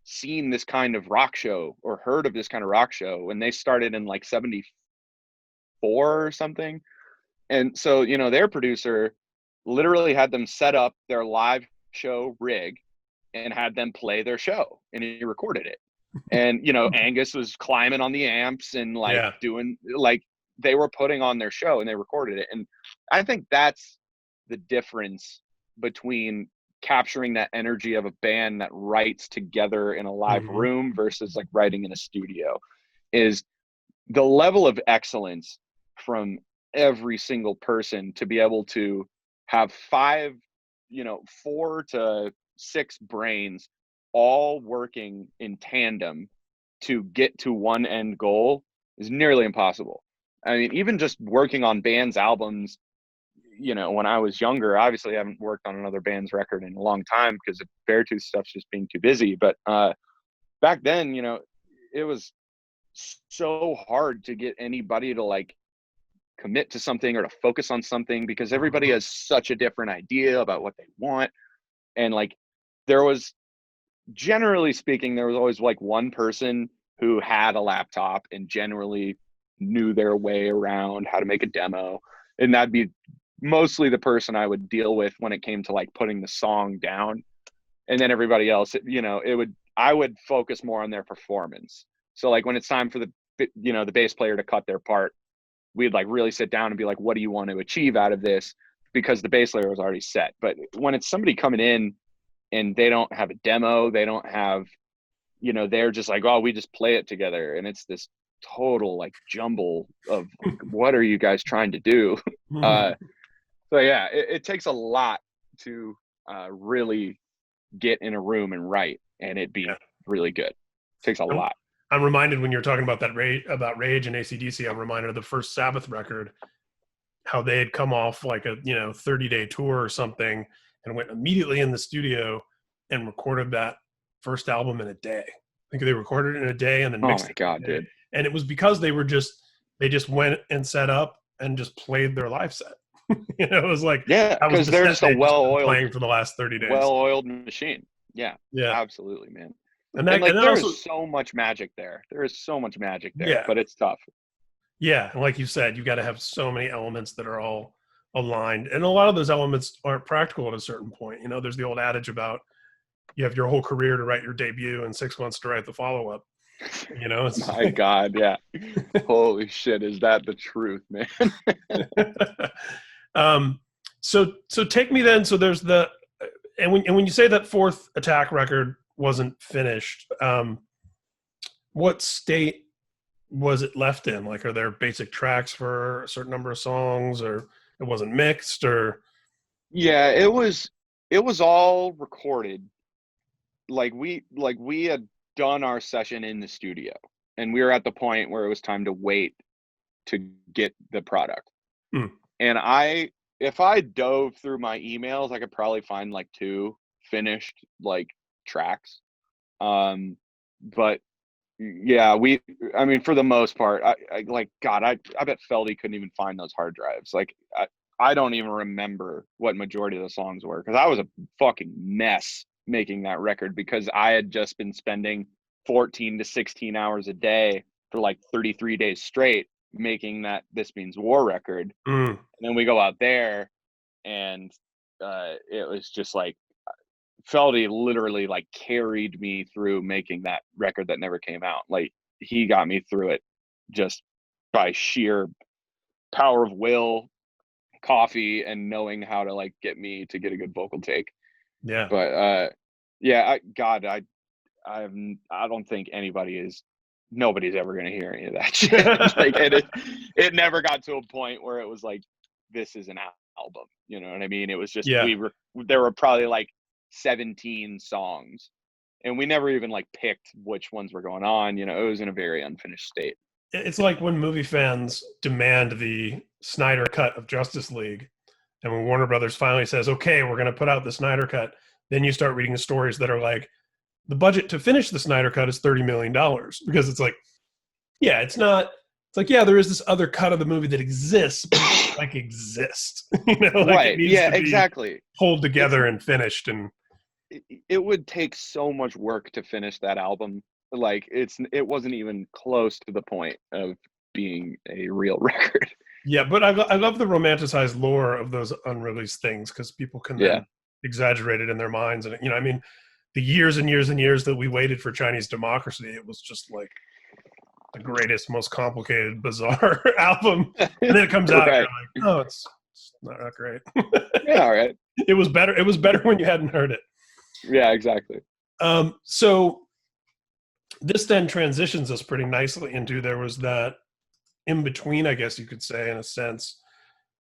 seen this kind of rock show or heard of this kind of rock show when they started in like 74 or something. And so, their producer literally had them set up their live show rig and had them play their show, and he recorded it. And, Angus was climbing on the amps and like Yeah. doing, like, they were putting on their show and they recorded it. And I think that's the difference between capturing that energy of a band that writes together in a live Mm-hmm. room versus like writing in a studio, is the level of excellence from every single person to be able to have five, 4 to 6 brains all working in tandem to get to one end goal is nearly impossible. I mean, even just working on bands' albums, when I was younger, obviously I haven't worked on another band's record in a long time because of Beartooth stuff's just being too busy. But back then, it was so hard to get anybody to like commit to something or to focus on something, because everybody has such a different idea about what they want. And like there was, generally speaking, there was always like one person who had a laptop and generally knew their way around how to make a demo, and that'd be mostly the person I would deal with when it came to like putting the song down. And then everybody else, I would focus more on their performance. So like when it's time for the bass player to cut their part, we'd like really sit down and be like, what do you want to achieve out of this? Because the bass layer was already set. But when it's somebody coming in and they don't have a demo, they don't have, they're just like, oh, we just play it together. And it's this total like jumble of like, what are you guys trying to do? So yeah, it takes a lot to really get in a room and write and it be Yeah. really good. It takes a I'm, lot. I'm reminded when you're talking about that Rage and AC/DC, I'm reminded of the first Sabbath record, how they had come off like a 30-day tour or something, and went immediately in the studio and recorded that first album in a day. I think they recorded it in a day and then Oh mixed my it in God, a day. dude. And it was because they just went and set up and just played their live set. It was like Yeah, that was because the they're set just a they'd just been playing for the last 30 days. well-oiled machine. Yeah, Yeah. absolutely, man. And And like that there also, is so much magic there. There is so much magic there, yeah. but it's tough. Yeah, and like you said, you got to have so many elements that are all aligned, and a lot of those elements aren't practical at a certain point. There's the old adage about you have your whole career to write your debut and 6 months to write the follow up. It's My God, yeah. Holy shit, is that the truth, man? um, so take me then. So there's the and when you say that fourth Attack record wasn't finished, what state was it left in? Like, are there basic tracks for a certain number of songs, or it wasn't mixed, or? Yeah, it was all recorded. Like we had done our session in the studio, and we were at the point where it was time to wait to get the product. Hmm. And if I dove through my emails, I could probably find like 2 finished like tracks. But yeah, I mean, for the most part, I like, God, I bet Feldy couldn't even find those hard drives. Like, I don't even remember what majority of the songs were, because I was a fucking mess making that record, because I had just been spending 14 to 16 hours a day for like 33 days straight making that This Means War record. Mm. And then we go out there, and it was just like, Feldy literally like carried me through making that record that never came out. Like, he got me through it just by sheer power of will, coffee, and knowing how to like get me to get a good vocal take. Yeah. But yeah, I don't think nobody's ever gonna hear any of that shit. Like, it never got to a point where it was like, this is an album. You know what I mean? It was just, Yeah. there were probably like 17 songs, and we never even like picked which ones were going on. You know, it was in a very unfinished state. It's like when movie fans demand the Snyder cut of Justice League, and when Warner Brothers finally says, okay, we're going to put out the Snyder cut, then you start reading the stories that are like, the budget to finish the Snyder cut is $30 million, because it's like, yeah, it's like, yeah, there is this other cut of the movie that exists, but it doesn't, like, exist. You know, like, Right. it needs Yeah, to be exactly. pulled together and finished. And It would take so much work to finish that album. Like, it wasn't even close to the point of being a real record. yeah, but I love the romanticized lore of those unreleased things, because people can Yeah. then exaggerate it in their minds. And, you know, I mean, the years and years and years that we waited for Chinese Democracy, it was just like the greatest, most complicated, bizarre album. And then it comes out, Right. and you're like, oh, it's not that great. Yeah, all right. It was better. It was better when you hadn't heard it. Yeah, exactly. So this then transitions us pretty nicely into, there was that in between, I guess you could say, in a sense,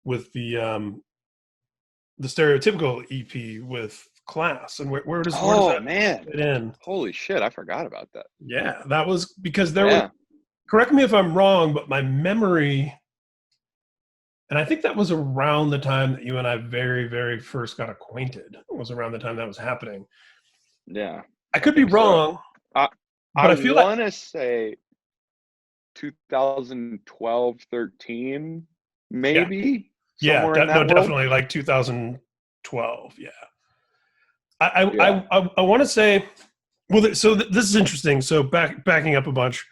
with the stereotypical EP with Class. And where does that fit in? Holy shit, I forgot about that. Yeah, that was because there was, correct me if I'm wrong, but my memory, and I think that was around the time that you and I very, very first got acquainted. It was around the time that was happening. Yeah. I could be wrong. So. But I feel want to say 2012, 13, maybe. Yeah, definitely like 2012. Yeah. I want to say, well, so this is interesting. So backing up a bunch,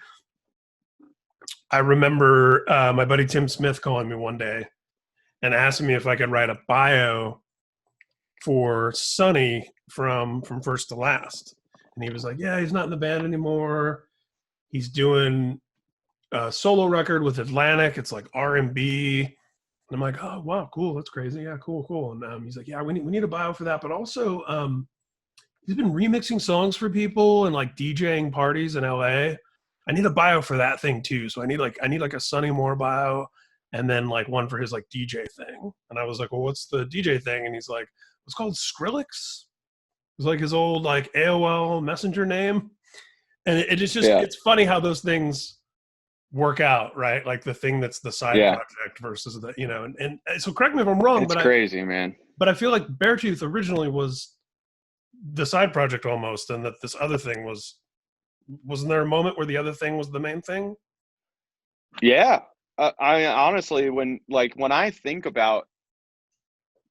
I remember my buddy Tim Smith calling me one day and asking me if I could write a bio for Sonny from First to Last. And he was like, yeah, he's not in the band anymore. He's doing a solo record with Atlantic. It's like R&B. And I'm like, oh, wow, cool. That's crazy. Yeah, cool. And he's like, yeah, we need a bio for that. But also, he's been remixing songs for people and like DJing parties in LA. I need a bio for that thing too. So I need like a Sonny Moore bio, and then like one for his like DJ thing. And I was like, well, what's the DJ thing? And he's like, it's called Skrillex. It was like his old like AOL Messenger name. And it's just, it's funny how those things work out, right? Like the thing that's the side project versus the, you know, and so correct me if I'm wrong, it's crazy, man. But I feel like Beartooth originally was the side project almost, and that this other thing wasn't there a moment where the other thing was the main thing? Yeah. I honestly, when I think about,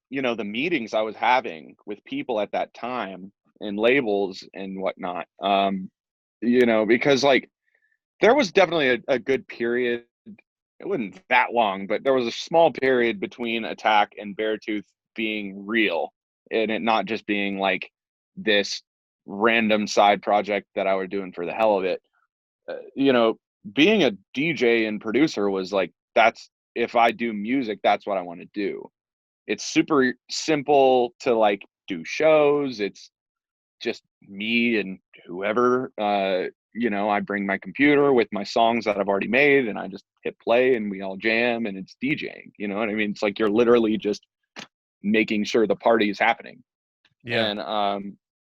you know, the meetings I was having with people at that time and labels and whatnot, you know, because like there was definitely a good period. It wasn't that long, but there was a small period between Attack and Beartooth being real, and it not just being like this random side project that I was doing for the hell of it. You know, being a DJ and producer was like, if I do music, that's what I want to do. It's super simple to like do shows. It's just me and whoever, you know, I bring my computer with my songs that I've already made, and I just hit play and we all jam, and it's DJing. You know what I mean? It's like you're literally just making sure the party is happening. Yeah.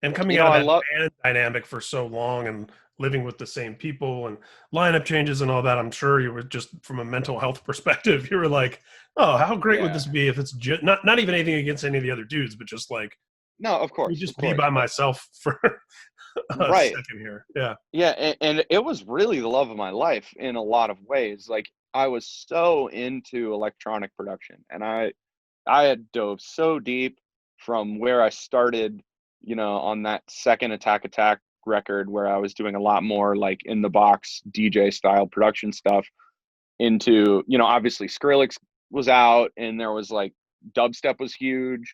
And coming out of that band dynamic for so long, and living with the same people and lineup changes and all that, I'm sure you were just from a mental health perspective, you were like, oh, how great would Yeah. this be if it's just not even anything against any of the other dudes, but just like No, me of just be course. by myself for a Right. second here. Yeah. Yeah, and it was really the love of my life in a lot of ways. Like I was so into electronic production, and I had dove so deep from where I started, on that second Attack Attack record where I was doing a lot more like in the box DJ style production stuff into, obviously Skrillex was out and there was like dubstep was huge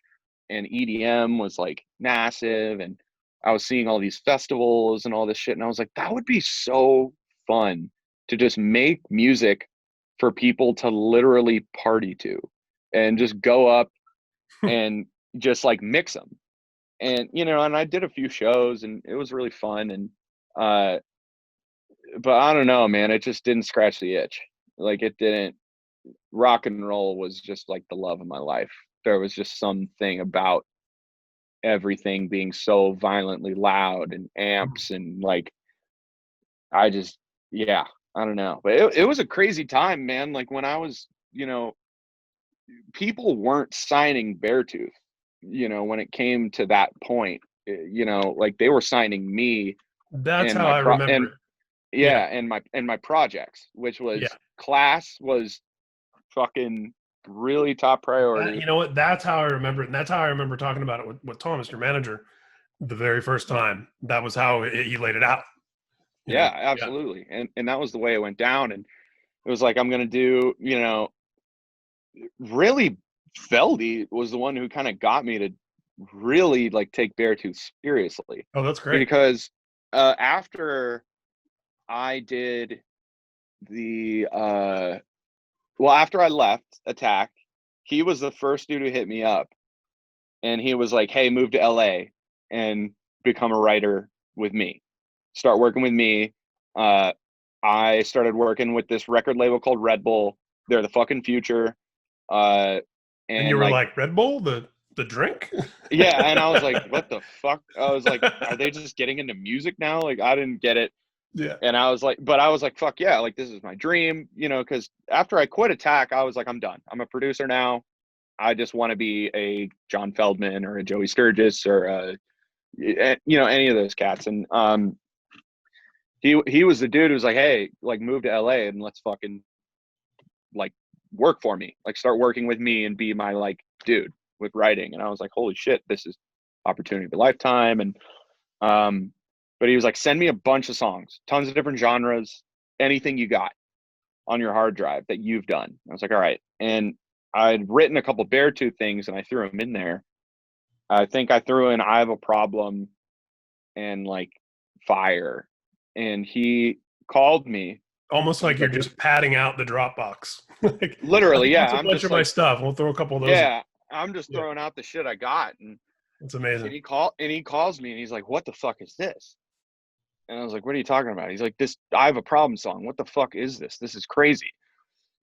and EDM was like massive, and I was seeing all these festivals and all this shit, and I was like, that would be so fun to just make music for people to literally party to and just go up and just like mix them. And and I did a few shows and it was really fun, and uh but I don't know, man, it just didn't scratch the itch. Like it didn't. Rock and roll was just like the love of my life. There was just something about everything being so violently loud and amps and like I just yeah, I don't know. But it was a crazy time, man. Like when I was, people weren't signing Beartooth, when it came to that point. Like they were signing me That's and how I remember and it. Yeah. yeah, and my projects, which Yeah. was Class was fucking really top priority. You know what? That's how I remember it. And that's how I remember talking about it with Thomas, your manager, the very first time. That was how he laid it out. Yeah, Yeah. absolutely. And that was the way it went down. And it was like I'm gonna do, really Feldy was the one who kind of got me to really like take Beartooth seriously. Oh, that's great. Because after I did the after I left Attack, he was the first dude who hit me up and he was like, hey, move to LA and become a writer with me. Start working with me. Uh, I started working with this record label called Red Bull. They're the fucking future. Uh, And you and were like, like, Red Bull, the drink? yeah. And I was like, what the fuck? I was like, are they just getting into music now? Like, I didn't get it. Yeah. And I was like, but I was like, fuck yeah. Like, this is my dream, because after I quit Attack, I was like, I'm done. I'm a producer now. I just want to be a John Feldman or a Joey Sturgis or any of those cats. And he was the dude who was like, hey, like move to LA and let's fucking like work for me, like start working with me and be my like dude with writing. And I was like, holy shit, this is opportunity of a lifetime. And but he was like, send me a bunch of songs, tons of different genres, anything you got on your hard drive that you've done. I was like, all right. And I'd written a couple Beartooth things and I threw them in there. I think I threw in I Have a Problem and like Fire. And he called me. Almost And like he's you're like, just padding out the Dropbox. Like, literally, yeah. that's a I'm bunch just of my like, stuff. We'll throw a couple of those in. yeah, I'm just Yeah. throwing out the shit I got. It's And amazing. he calls me and he's like, what the fuck is this? And I was like, what are you talking about? He's like, this I Have a Problem song. What the fuck is this? This is crazy.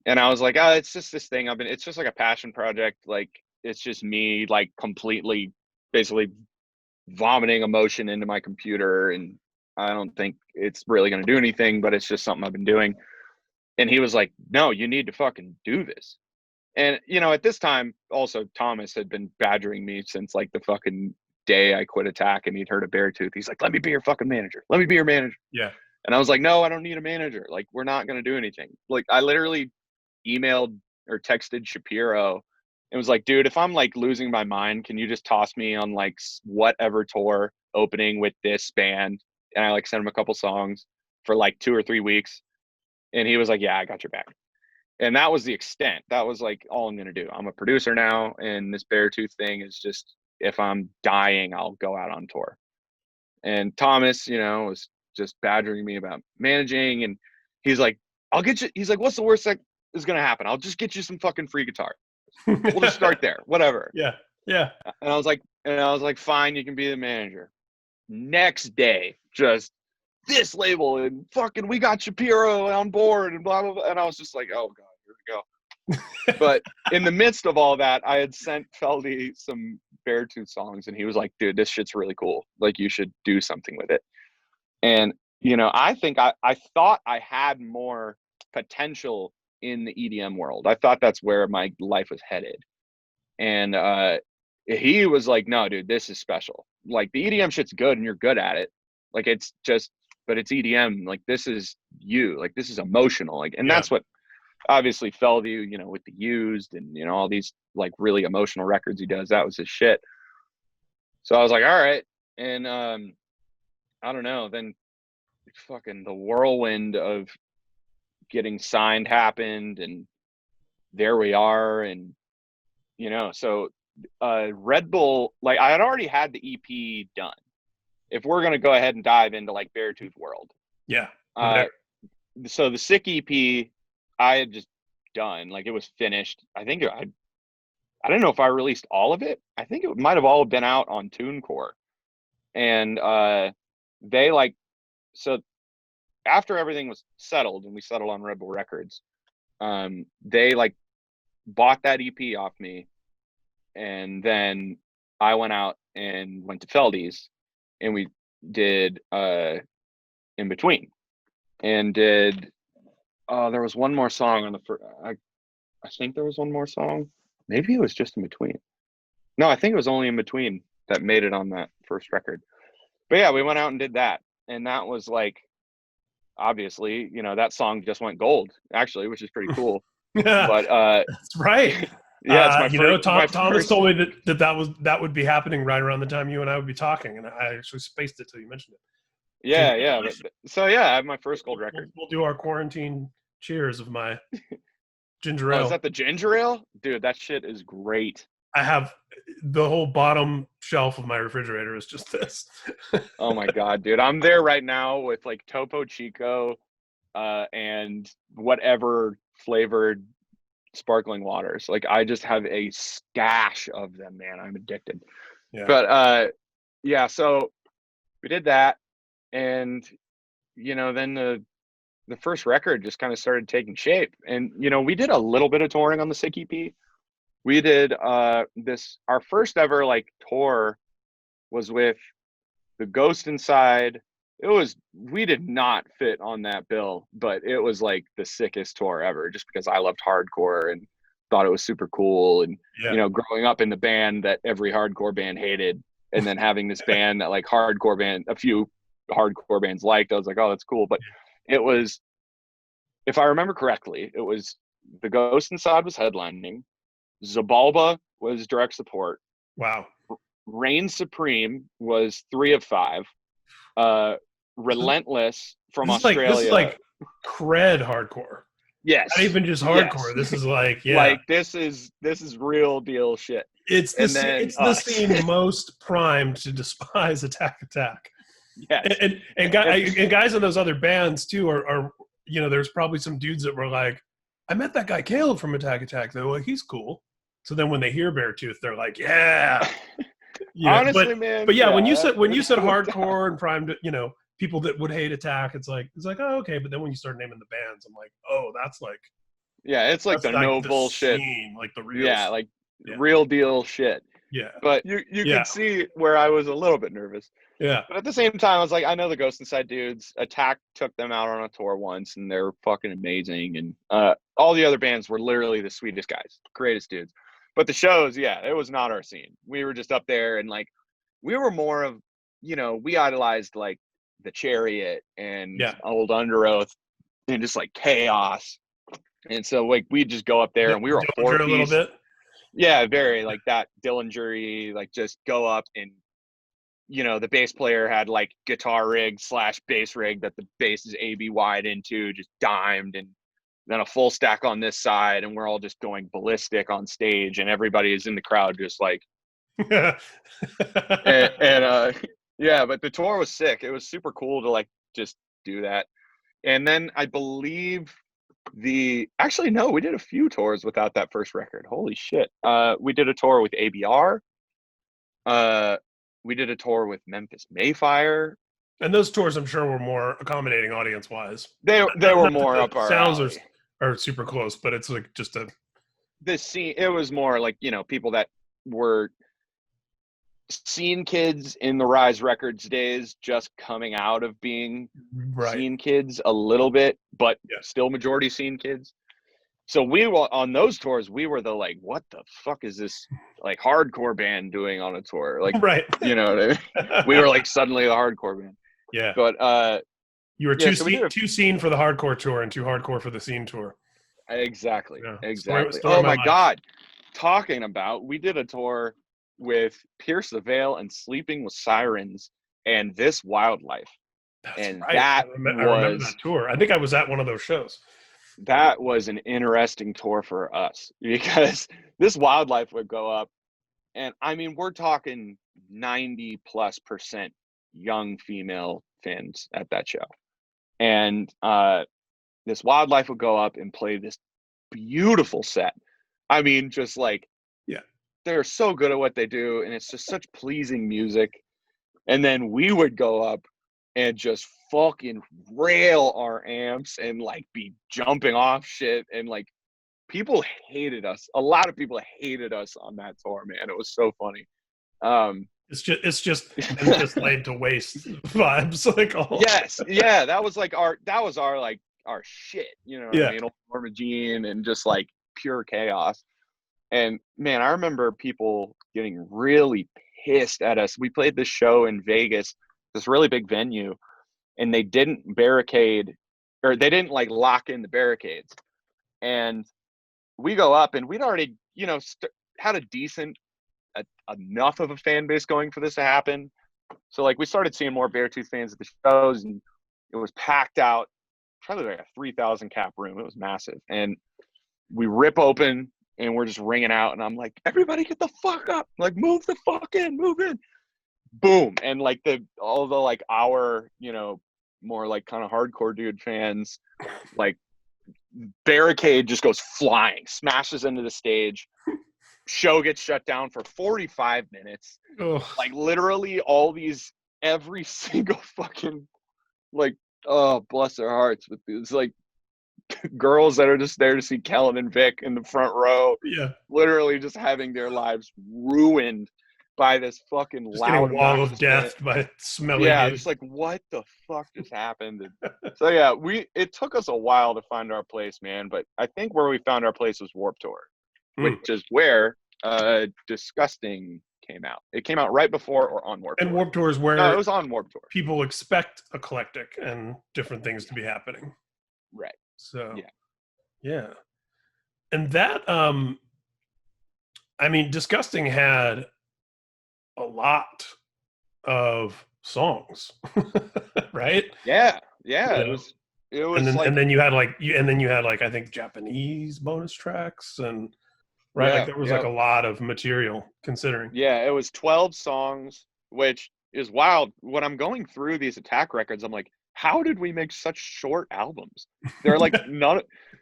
And I was like, oh, it's just this thing. It's just like a passion project. Like, it's just me, like, completely, basically vomiting emotion into my computer. And I don't think it's really going to do anything, but it's just something I've been doing. And he was like, no, you need to fucking do this. And, at this time, also, Thomas had been badgering me since like the fucking day I quit Attack and he'd heard of Beartooth. He's like, let me be your fucking manager. Let me be your manager. Yeah. And I was like, no, I don't need a manager. Like, we're not going to do anything. Like, I literally emailed or texted Shapiro and was like, dude, if I'm like losing my mind, can you just toss me on like whatever tour opening with this band? And I like sent him a couple songs for like 2 or 3 weeks. And he was like, yeah, I got your back. And that was the extent. That was like all I'm going to do. I'm a producer now. And this Beartooth thing is just, if I'm dying, I'll go out on tour. And Thomas, was just badgering me about managing. And he's like, I'll get you. He's like, what's the worst that is going to happen? I'll just get you some fucking free guitar. We'll just start there, whatever. Yeah. Yeah. And I was like, fine, you can be the manager. Next day, just this label and fucking we got Shapiro on board and blah, blah, blah. And I was just like, oh God, here we go. But in the midst of all that, I had sent Feldy some Beartooth songs and he was like, dude, this shit's really cool. Like, you should do something with it. And I think I thought I had more potential in the EDM world. I thought that's where my life was headed. And he was like, no, dude, this is special. Like the EDM shit's good and you're good at it. Like it's just, but it's EDM. Like this is you. Like this is emotional. Like, and that's what obviously Fellview, with the Used and, all these like really emotional records he does, that was his shit. So I was like, all right. And I don't know. Then fucking the whirlwind of getting signed happened, and there we are. And, so Red Bull, like I had already had the EP done. If we're going to go ahead and dive into like Beartooth World. Yeah. So the Sick EP, I had just done, like it was finished. I think I don't know if I released all of it. I think it might have all been out on TuneCore. And they like, so after everything was settled and we settled on Red Bull Records, they like bought that EP off me. And then I went out and went to Feldy's and we did In Between and did, there was one more song on the first, I think there was one more song. Maybe it was just In Between. No, I think it was only In Between that made it on that first record. But yeah, we went out and did that. And that was like, obviously, that song just went gold, actually, which is pretty cool. But that's right. yeah, it's my Thomas told me that would be happening right around the time you and I would be talking, and I actually spaced it till you mentioned it. Yeah. So yeah, I have my first gold record. We'll do our quarantine cheers of my ginger ale. Is that the ginger ale? Dude, that shit is great. I have the whole bottom shelf of my refrigerator is just this. Oh my God, dude. I'm there right now with like Topo Chico and whatever flavored sparkling waters. Like I just have a stash of them, man. I'm addicted. Yeah. But yeah, so we did that. And, then the first record just kind of started taking shape. And, we did a little bit of touring on the Sick EP. We did our first ever like tour was with the Ghost Inside. We did not fit on that bill, but it was like the sickest tour ever just because I loved hardcore and thought it was super cool. And, growing up in the band that every hardcore band hated and then having this band that like a few hardcore bands liked, I was like, oh, that's cool. But it was, if I remember correctly, it was the Ghost Inside was headlining. Zabalba was direct support. Wow. Reign Supreme was 3 of 5. Relentless from Australia. This is like cred hardcore. Yes. Not even just hardcore. Yes. This is like, yeah. Like this is real deal shit. It's the scene most primed to despise Attack Attack. Yes. And guys in those other bands too are there's probably some dudes that were like, I met that guy Caleb from Attack Attack though. Like, he's cool. So then when they hear Beartooth, they're like, yeah. Honestly, man. But yeah, when you said hardcore and primed, people that would hate Attack, it's like, oh, okay. But then when you start naming the bands, I'm like, oh, that's like, yeah, it's like the no bullshit, scene, like the real, real deal shit. Yeah. But you can see where I was a little bit nervous. Yeah. But at the same time, I was like, I know the Ghost Inside dudes. Attack took them out on a tour once, and they're fucking amazing. And all the other bands were literally the sweetest guys, greatest dudes. But the shows, it was not our scene. We were just up there, and like, we were more of, we idolized like the Chariot and Old Underoath and just like Chaos. And so like we'd just go up there and we were a 4-piece. A little bit. Yeah, very like that Dillinger-y, like just go up and the bass player had like guitar rig / bass rig that the bass is AB wide into, just dimed, and then a full stack on this side, and we're all just going ballistic on stage, and everybody is in the crowd just like yeah, but the tour was sick. It was super cool to like just do that. And then I believe actually no, we did a few tours without that first record. Holy shit. We did a tour with ABR. We did a tour with Memphis Mayfire. And those tours, I'm sure, were more accommodating audience-wise. They were more up our sounds are super close, but it's like just the scene. It was more like people that were Scene Kids in the Rise Records days, just coming out of being Right. Scene Kids a little bit, but still majority Scene Kids. So we were on those tours. We were the like, what the fuck is this like hardcore band doing on a tour? Like, right. You know what I mean? We were like suddenly a hardcore band. Yeah. But you were too scene for the hardcore tour and too hardcore for the scene tour. Exactly. Yeah. Exactly. Story Oh my God. Talking about, we did a tour with Pierce the Veil and Sleeping with Sirens and This Wildlife. That's and right. that I remember that tour. I think I was at one of those shows. That was an interesting tour for us because This Wildlife would go up, and I mean, we're talking 90+% young female fans at that show. And This Wildlife would go up and play this beautiful set. I mean, just like, they're so good at what they do, and it's just such pleasing music. And then we would go up and just fucking rail our amps and like be jumping off shit, and like people hated us. A lot of people hated us on that tour, man. It was so funny. It's just laid to waste vibes. Like, yes, yeah, that was our shit, you know what I mean? Norma Jean and just like pure chaos. And man, I remember people getting really pissed at us. We played this show in Vegas, this really big venue, and they didn't barricade, or they didn't like lock in the barricades. And we go up, and we'd already, had a decent, enough of a fan base going for this to happen. So like we started seeing more Beartooth fans at the shows, and it was packed out, probably like a 3,000 cap room. It was massive. And we rip open, and we're just ringing out, and I'm like, everybody get the fuck up, like move the fuck in, move in. Boom. And like all the like our, more like kind of hardcore dude fans, like barricade just goes flying, smashes into the stage. Show gets shut down for 45 minutes. Like literally every single fucking, like, oh, bless their hearts, with these like girls that are just there to see Kellen and Vic in the front row. Yeah. Literally just having their lives ruined by this fucking just loud wall of death by smelly. Yeah, just like, what the fuck just happened? So yeah, it took us a while to find our place, man. But I think where we found our place was Warped Tour, which is where Disgusting came out. It came out right before or on Warped Tour. And Warped Tour is where it was on Warped Tour. People expect eclectic and different things to be happening. Right. So yeah. And that I mean, Disgusting had a lot of songs. Right? Yeah. It was and then you had like I think Japanese bonus tracks, and like there was like a lot of material considering. Yeah, it was 12 songs, which is wild. When I'm going through these Attack records, I'm like, how did we make such short albums? They're like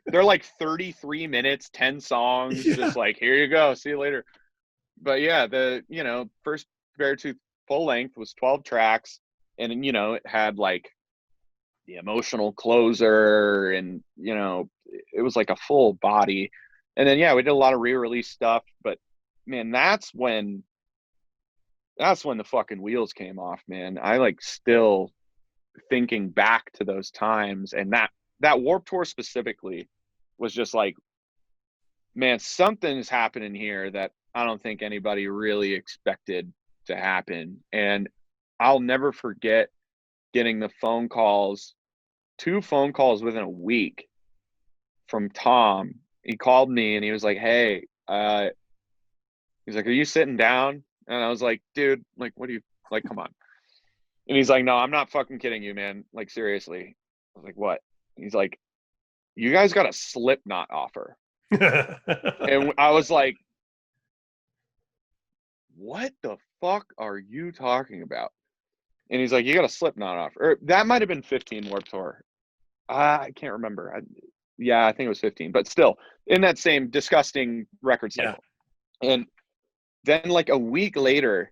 they're like 33 minutes, 10 songs, just like, here you go, see you later. But yeah, the first Beartooth full length was 12 tracks, and it had like the emotional closer, and it was like a full body. And then we did a lot of re-release stuff, but man, that's when the fucking wheels came off, man. I like still thinking back to those times, and that Warped Tour specifically was just like, man, something's happening here that I don't think anybody really expected to happen. And I'll never forget getting the phone calls, 2 phone calls within a week from Tom. He called me and he was like, hey, he's like, are you sitting down? And I was like, dude, like, what do you, like, come on. And he's like, no, I'm not fucking kidding you, man. Like, seriously. I was like, what? He's like, you guys got a Slipknot offer. And I was like, what the fuck are you talking about? And he's like, you got a Slipknot offer. Or that might have been 15 Warped Tour. I can't remember. I think it was 15, but still in that same Disgusting record cycle. Yeah. And then like a week later,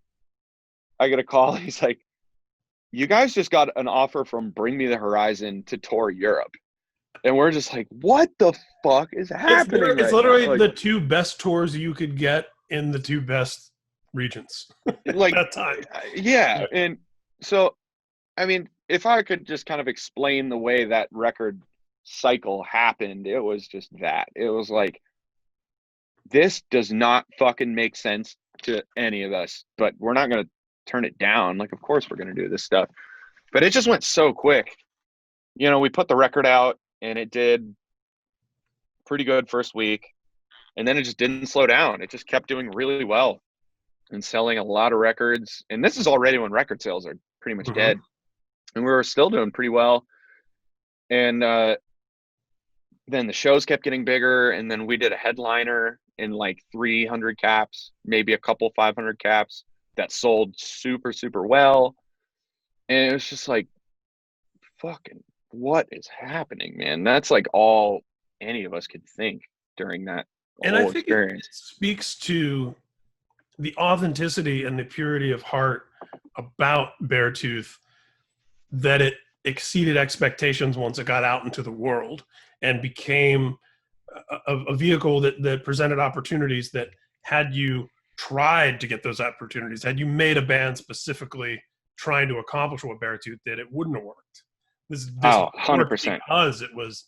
I get a call. He's like, you guys just got an offer from Bring Me the Horizon to tour Europe. And we're just like, what the fuck is happening? It's literally the 2 best tours you could get in the 2 best regions Like, that time. yeah. And so, I mean, if I could just kind of explain the way that record cycle happened, it was just that. It was like, this does not fucking make sense to any of us, but we're not going to turn it down. Like, of course we're going to do this stuff. But it just went so quick. You know, we put the record out and it did pretty good first week. And then it just didn't slow down. It just kept doing really well and selling a lot of records. And this is already when record sales are pretty much Mm-hmm. dead. And we were still doing pretty well. And then the shows kept getting bigger. And then we did a headliner in like 300 caps, maybe a couple 500 caps that sold super, super well. And it was just like, fucking, what is happening, man? That's like all any of us could think during that And I whole think it experience. speaks to the authenticity and the purity of heart about Beartooth, that it exceeded expectations once it got out into the world and became a vehicle that presented opportunities that, had you tried to get those opportunities, had you made a band specifically trying to accomplish what Beartooth did, it wouldn't have worked. This Oh, worked 100%. because it was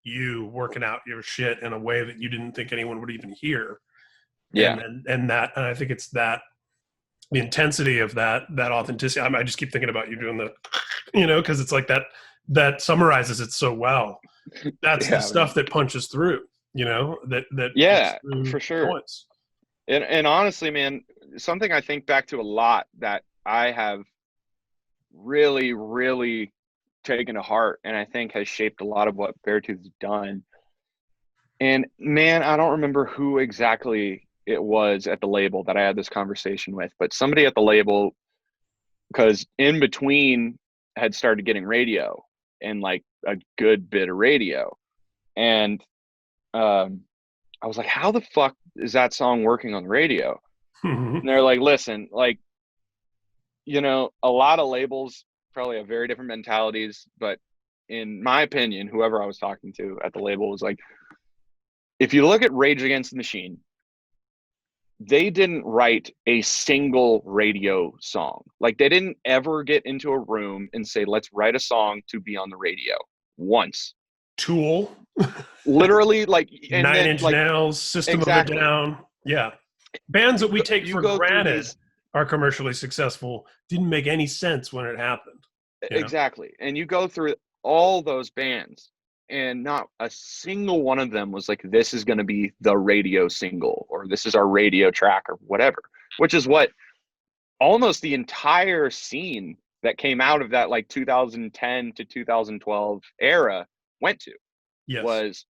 you working out your shit in a way that you didn't think anyone would even hear. Yeah. And I think it's that, the intensity of that authenticity. I just keep thinking about you doing the, because it's like that summarizes it so well. That's the Yeah, stuff man. that punches through, that gets Yeah, through for sure. points. And honestly, man, something I think back to a lot that I have really, really taken to heart and I think has shaped a lot of what Beartooth's done. And man, I don't remember who exactly it was at the label that I had this conversation with, but somebody at the label, because In Between had started getting radio and like a good bit of radio. And I was like, how the fuck is that song working on the radio? And they're like, listen, like, a lot of labels probably have very different mentalities, but in my opinion, whoever I was talking to at the label was like, if you look at Rage Against the Machine, they didn't write a single radio song. Like, they didn't ever get into a room and say, let's write a song to be on the radio once. Tool, Literally, like, and Nine then Inch like, Nails, System of a exactly. Down. Yeah. Bands that we take You for go through granted these. are commercially successful didn't make any sense when it happened. Exactly. And you go through all those bands and not a single one of them was like, this is going to be the radio single or this is our radio track or whatever, which is what almost the entire scene that came out of that like 2010 to 2012 era went to. Yes. Was,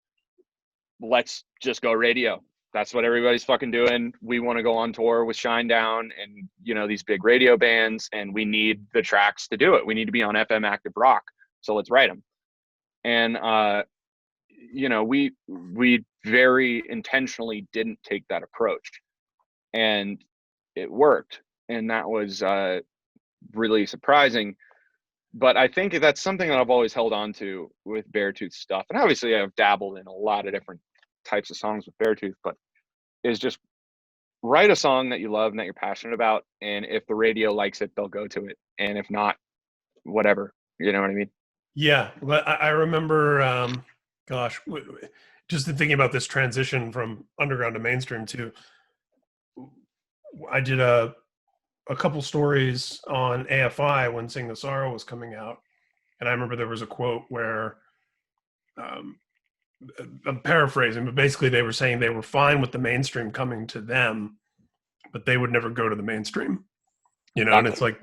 let's just go radio. That's what everybody's fucking doing. We want to go on tour with Shinedown and, these big radio bands, and we need the tracks to do it. We need to be on FM Active Rock. So let's write them. And, we very intentionally didn't take that approach, and it worked. And that was really surprising. But I think that's something that I've always held on to with Beartooth stuff. And obviously I've dabbled in a lot of different types of songs with Beartooth, but is just write a song that you love and that you're passionate about. And if the radio likes it, they'll go to it. And if not, whatever, you know what I mean? Yeah. But I remember, just thinking about this transition from underground to mainstream too. I did a couple stories on AFI when Sing the Sorrow was coming out. And I remember there was a quote where, I'm paraphrasing, but basically they were saying they were fine with the mainstream coming to them, but they would never go to the mainstream, Exactly. And it's like,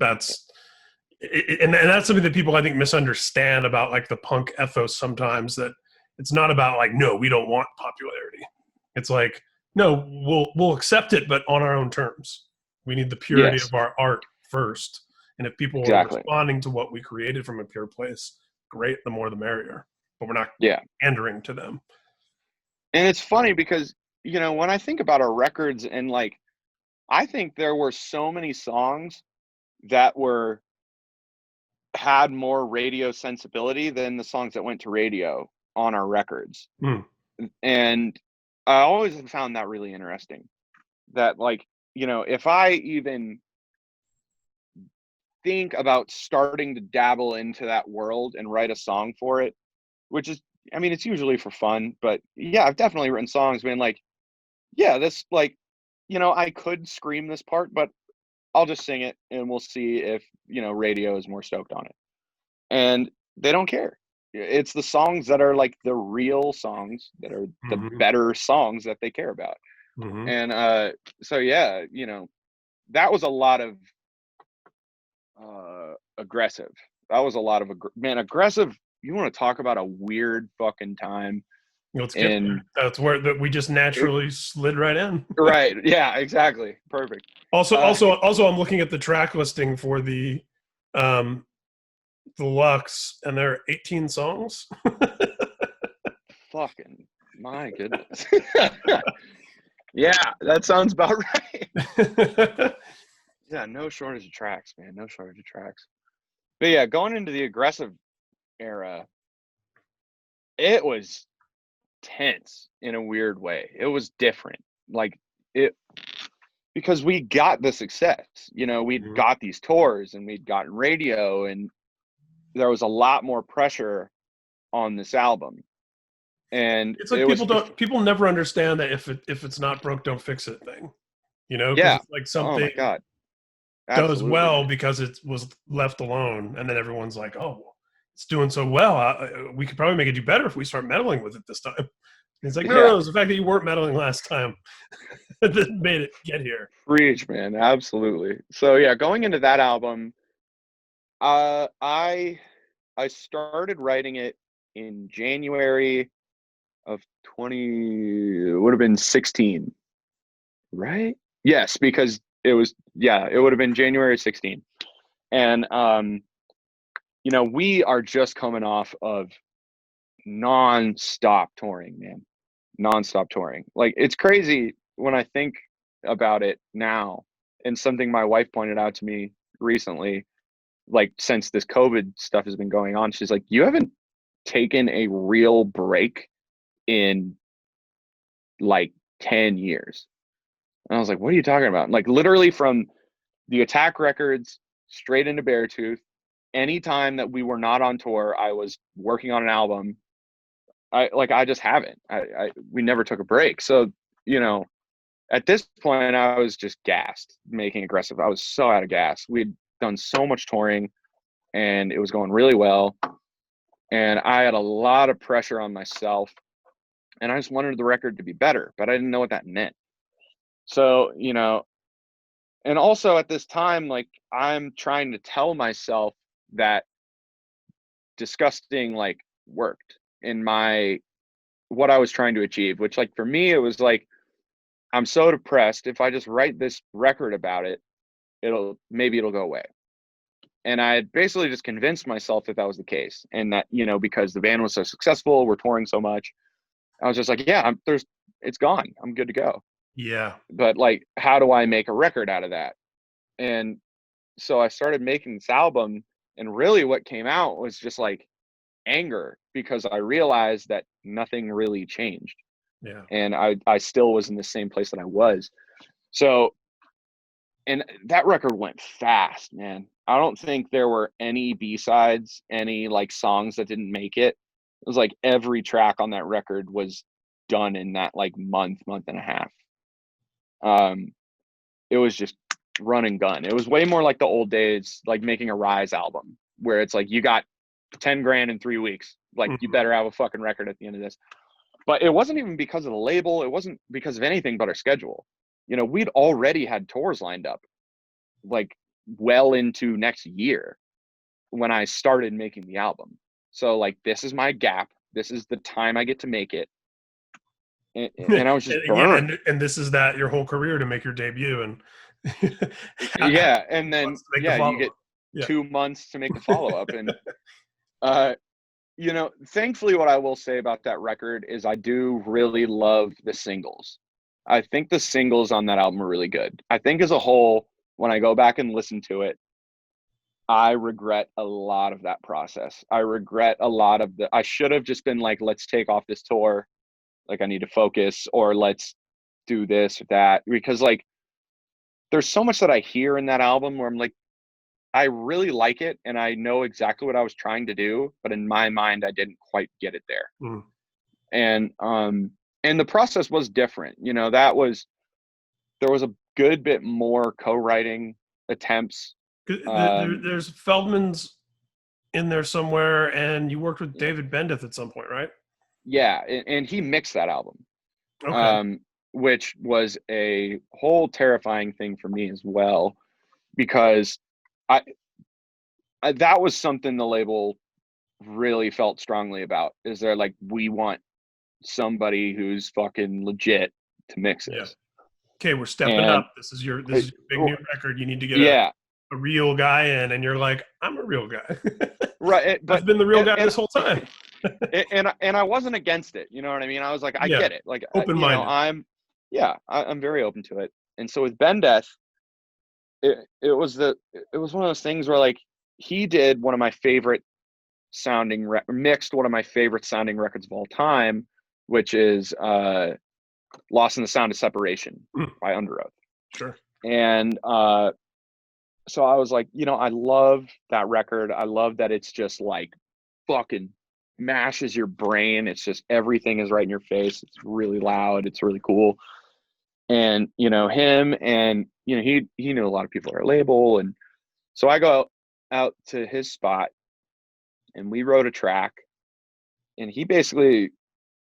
and that's something that people I think misunderstand about like the punk ethos sometimes, that it's not about like, no, we don't want popularity. It's like, no, we'll accept it, but on our own terms. We need the purity of our art first. And if people are responding to what we created from a pure place, great, the more the merrier. But we're not pandering to them. And it's funny because, when I think about our records and like, I think there were so many songs that had more radio sensibility than the songs that went to radio on our records. And I always have found that really interesting, that like, if I even think about starting to dabble into that world and write a song for it, which is, I mean, it's usually for fun, but yeah, I've definitely written songs being like, yeah, this like, I could scream this part, but I'll just sing it and we'll see if, radio is more stoked on it. And they don't care. It's the songs that are like the real songs that are the Mm-hmm. better songs that they care about. Mm-hmm. And so yeah, that was a lot of aggressive. That was a lot of aggressive. You want to talk about a weird fucking time Let's get in there. That's where that we just naturally slid right in. right. Yeah, exactly. Perfect. Also, Uh also, also, I'm looking at the track listing for um, deluxe, and there are 18 songs. fucking my goodness. Yeah, that sounds about right. Yeah, no shortage of tracks, man. No shortage of tracks. But yeah, going into the aggressive era, it was tense in a weird way. It was different. Like it because we got the success. We'd Mhm. got these tours and we'd gotten radio, and there was a lot more pressure on this album. And It's like it was people never understand that if it's not broke, don't fix it thing. Because yeah. it's like Oh something my God. does Absolutely, well man. because it was left alone, and then everyone's like, "Oh, it's doing so well. We could probably make it do better if we start meddling with it this time." And it's like, no, no, Yeah. no, it's the fact that you weren't meddling last time that made it get here. Preach, man. Absolutely. So yeah, going into that album, I started writing it in January of 20, it would have been 16, right? Yes, because it would have been January 16. And we are just coming off of non-stop touring, man. Non-stop touring. Like it's crazy when I think about it now, and something my wife pointed out to me recently, like since this COVID stuff has been going on, she's like, you haven't taken a real break in like 10 years. And I was like, what are you talking about? Like literally from the Attack records straight into Beartooth. Anytime that we were not on tour, I was working on an album. I just haven't. We never took a break. So, you know, at this point I was just gassed making aggressive. I was so out of gas. We'd done so much touring and it was going really well. And I had a lot of pressure on myself. And I just wanted the record to be better, but I didn't know what that meant. So, and also at this time, like I'm trying to tell myself that disgusting like worked in my what I was trying to achieve, which like for me it was like I'm so depressed. If I just write this record about it, it'll go away. And I had basically just convinced myself that that was the case, and that because the band was so successful, we're touring so much, I was just like, yeah, it's gone. I'm good to go. Yeah. But like, how do I make a record out of that? And so I started making this album, and really what came out was just like anger because I realized that nothing really changed, Yeah. and I still was in the same place that I was. So, and that record went fast, man. I don't think there were any B-sides, any like songs that didn't make it. It was like every track on that record was done in that like month and a half. Um, it was just run and gun. It was way more like the old days, like making a Rise album, where it's like you got 10 grand in 3 weeks. Like you Mhm. better have a fucking record at the end of this. But it wasn't even because of the label. It wasn't because of anything but our schedule. We'd already had tours lined up, like well into next year when I started making the album. So like this is my gap. This is the time I get to make it. And I was just Yeah, burned. and this is that your whole career to make your debut and Yeah. And then months to make the yeah, you follow get up. Yeah. 2 months to make the follow-up. And uh thankfully what I will say about that record is I do really love the singles. I think the singles on that album are really good. I think as a whole, when I go back and listen to it, I regret a lot of that process. I regret a lot of I should have just been like, let's take off this tour. Like I need to focus, or let's do this or that. Because like there's so much that I hear in that album where I'm like, I really like it and I know exactly what I was trying to do, but in my mind I didn't quite get it there. Mm. And the process was different. You know, there was a good bit more co-writing attempts. There's Feldman's in there somewhere, and you worked with David Bendeth at some point, right? Yeah, and he mixed that album. Okay. Which was a whole terrifying thing for me as well, because I that was something the label really felt strongly about. Is they're like, we want somebody who's fucking legit to mix Yeah. this. Okay, we're stepping And up. This is your big new record. You need to get yeah, a real guy in, and you're like, I'm a real guy. right. I've But been the real guy this whole time. and I wasn't against it. You know what I mean? I was like, I Yeah, get it. Like, open-minded. I'm very open to it. And so with Ben Death, it was one of those things where like he did one of my favorite mixed one of my favorite sounding records of all time, which is Lost in the Sound of Separation by Under Oath. Sure. And so I was like, I love that record. I love that it's just like fucking mashes your brain. It's just everything is right in your face. It's really loud. It's really cool. And him, and he knew a lot of people at our label, and so I go out to his spot and we wrote a track, and he basically,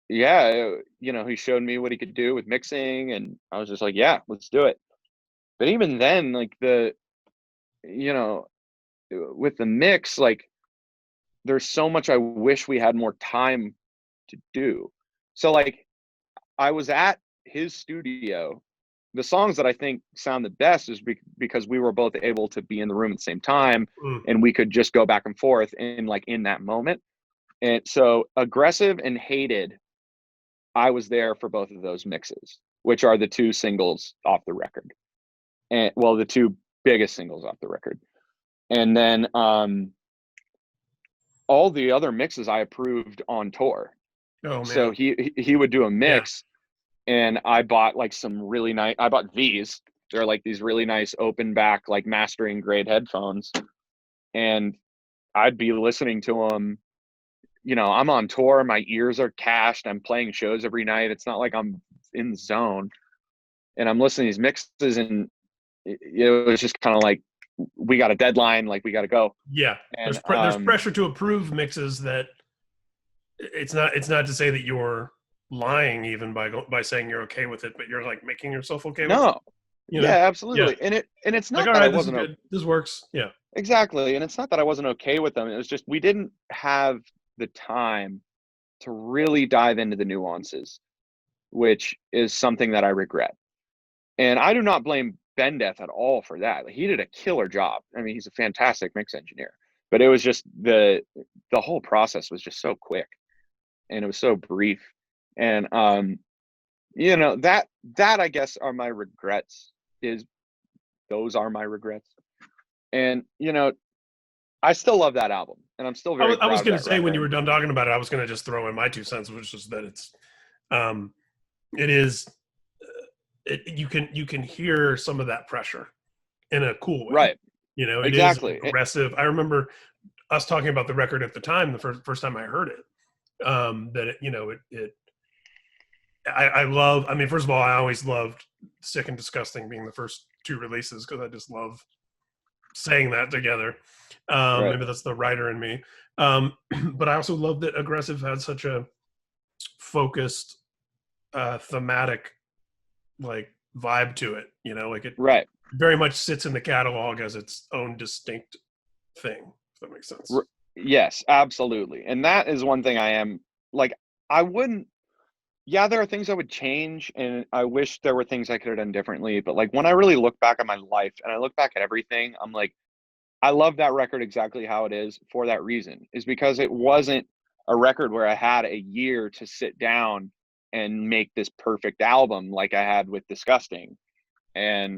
he showed me what he could do with mixing, and I was just like, yeah, let's do it. But even then, like with the mix, like there's so much I wish we had more time to do. So like I was at his studio. The songs that I think sound the best is because we were both able to be in the room at the same time, and we could just go back and forth in that moment. And so Aggressive and Hated, I was there for both of those mixes, which are the two singles off the record. And well, the two biggest singles off the record. And then all the other mixes I approved on tour. Oh man. So he would do a mix, and I bought like some really nice. I bought these. They're like these really nice open back, like mastering grade headphones, and I'd be listening to them. I'm on tour. My ears are cached. I'm playing shows every night. It's not like I'm in the zone, and I'm listening to these mixes, and it was just kind of like, we got a deadline. Like, we got to go. Yeah. And There's pressure to approve mixes that it's not to say that you're lying even by saying you're okay with it, but you're like making yourself okay with it. No. Yeah, absolutely. Yeah. And it's not like, that right, I wasn't this is good. This works. Yeah. Exactly. And it's not that I wasn't okay with them. It was just we didn't have the time to really dive into the nuances, which is something that I regret. And I do not blame Ben Death at all for that. He did a killer job. I mean, he's a fantastic mix engineer. But it was just the whole process was just so quick, and it was so brief. And that I guess are my regrets. Those are my regrets. And I still love that album, and I'm still very. I was going to say, record. when you were done talking about it, I was going to just throw in my 2 cents, which is that it is. You can hear some of that pressure in a cool way, right? It exactly. is aggressive. I remember us talking about the record at the time, the first time I heard it. That I love. I mean, first of all, I always loved Sick and Disgusting being the first 2 releases, because I just love saying that together. Right. Maybe that's the writer in me. But I also love that Aggressive had such a focused, thematic, like, vibe to it. Like it right. very much sits in the catalog as its own distinct thing, if that makes sense. Yes, absolutely. And that is one thing I am like, I wouldn't. Yeah, there are things I would change, and I wish there were things I could have done differently. But like, when I really look back at my life and I look back at everything, I'm like, I love that record exactly how it is for that reason, is because it wasn't a record where I had a year to sit down and make this perfect album like I had with Disgusting,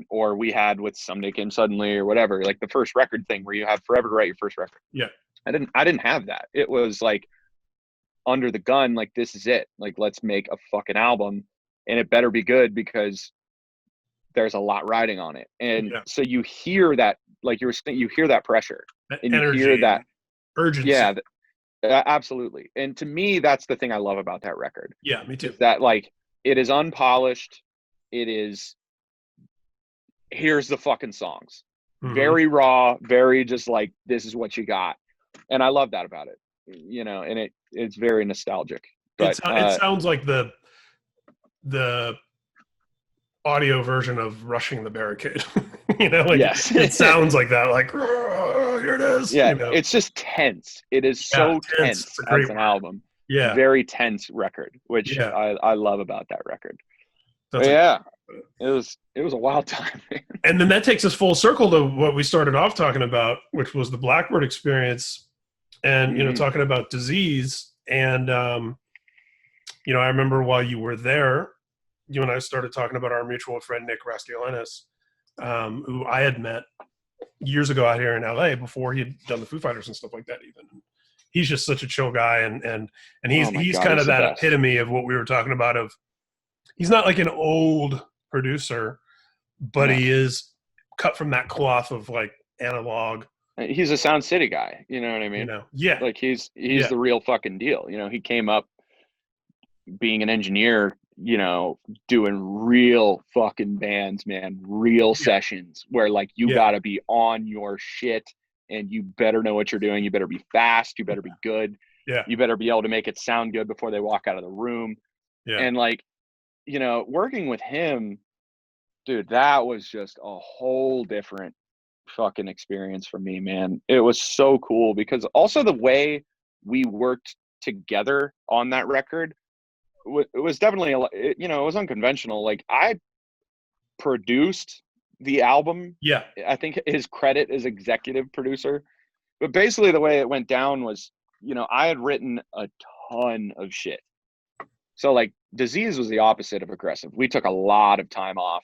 or we had with Someday Came Suddenly, or whatever, like the first record thing where you have forever to write your first record. Yeah. I didn't have that. It was like, under the gun, like, this is it. Like, let's make a fucking album, and it better be good, because there's a lot riding on it. And Yeah. so you hear that, like you were saying, you hear that pressure That and you hear energy that. and urgency. Yeah, absolutely. And to me, that's the thing I love about that record Yeah, me too. is that like it is unpolished. It is, here's the fucking songs. Hmm. Very raw, very just like, this is what you got. And I love that about it, you know, and it's very nostalgic. But It sounds like the audio version of Rushing the Barricade. You know, like yes. it sounds like that, like "Oh, here it is," Yeah, you know. it's just tense. It is Yeah, so tense. It's tense a as great an word. album. Yeah, Very tense record, which yeah. I love about that record. That's But a yeah, it was a wild time. and then that takes us full circle to what we started off talking about, which was the Blackbird experience, and you know, Hmm. talking about disease. And you know, I remember while you were there, you and I started talking about our mutual friend Nick Raskiolenis, who I had met years ago out here in LA before he'd done the Foo Fighters and stuff like that. Even he's just such a chill guy, and Oh my he's God, kind he's of the that best. epitome of what we were talking about. Of he's not like an old producer, but No, he is cut from that cloth of like analog. he's a Sound City guy. You know what I You mean? know, yeah, Like he's yeah, the real fucking deal. You know, he came up being an engineer, you know, doing real fucking bands, man, real yeah, sessions where like you yeah, got to be on your shit and you better know what you're doing. You better be fast. You better be good. yeah, You better be able to make it sound good before they walk out of the room. yeah. And like, you know, working with him, dude, that was just a whole different fucking experience for me, man. It was so cool because also the way we worked together on that record it was definitely you know, it was unconventional. Like I produced the album. Yeah. I think his credit is executive producer, but basically the way it went down was, you know, I had written a ton of shit. So like disease was the opposite of aggressive. We took a lot of time off.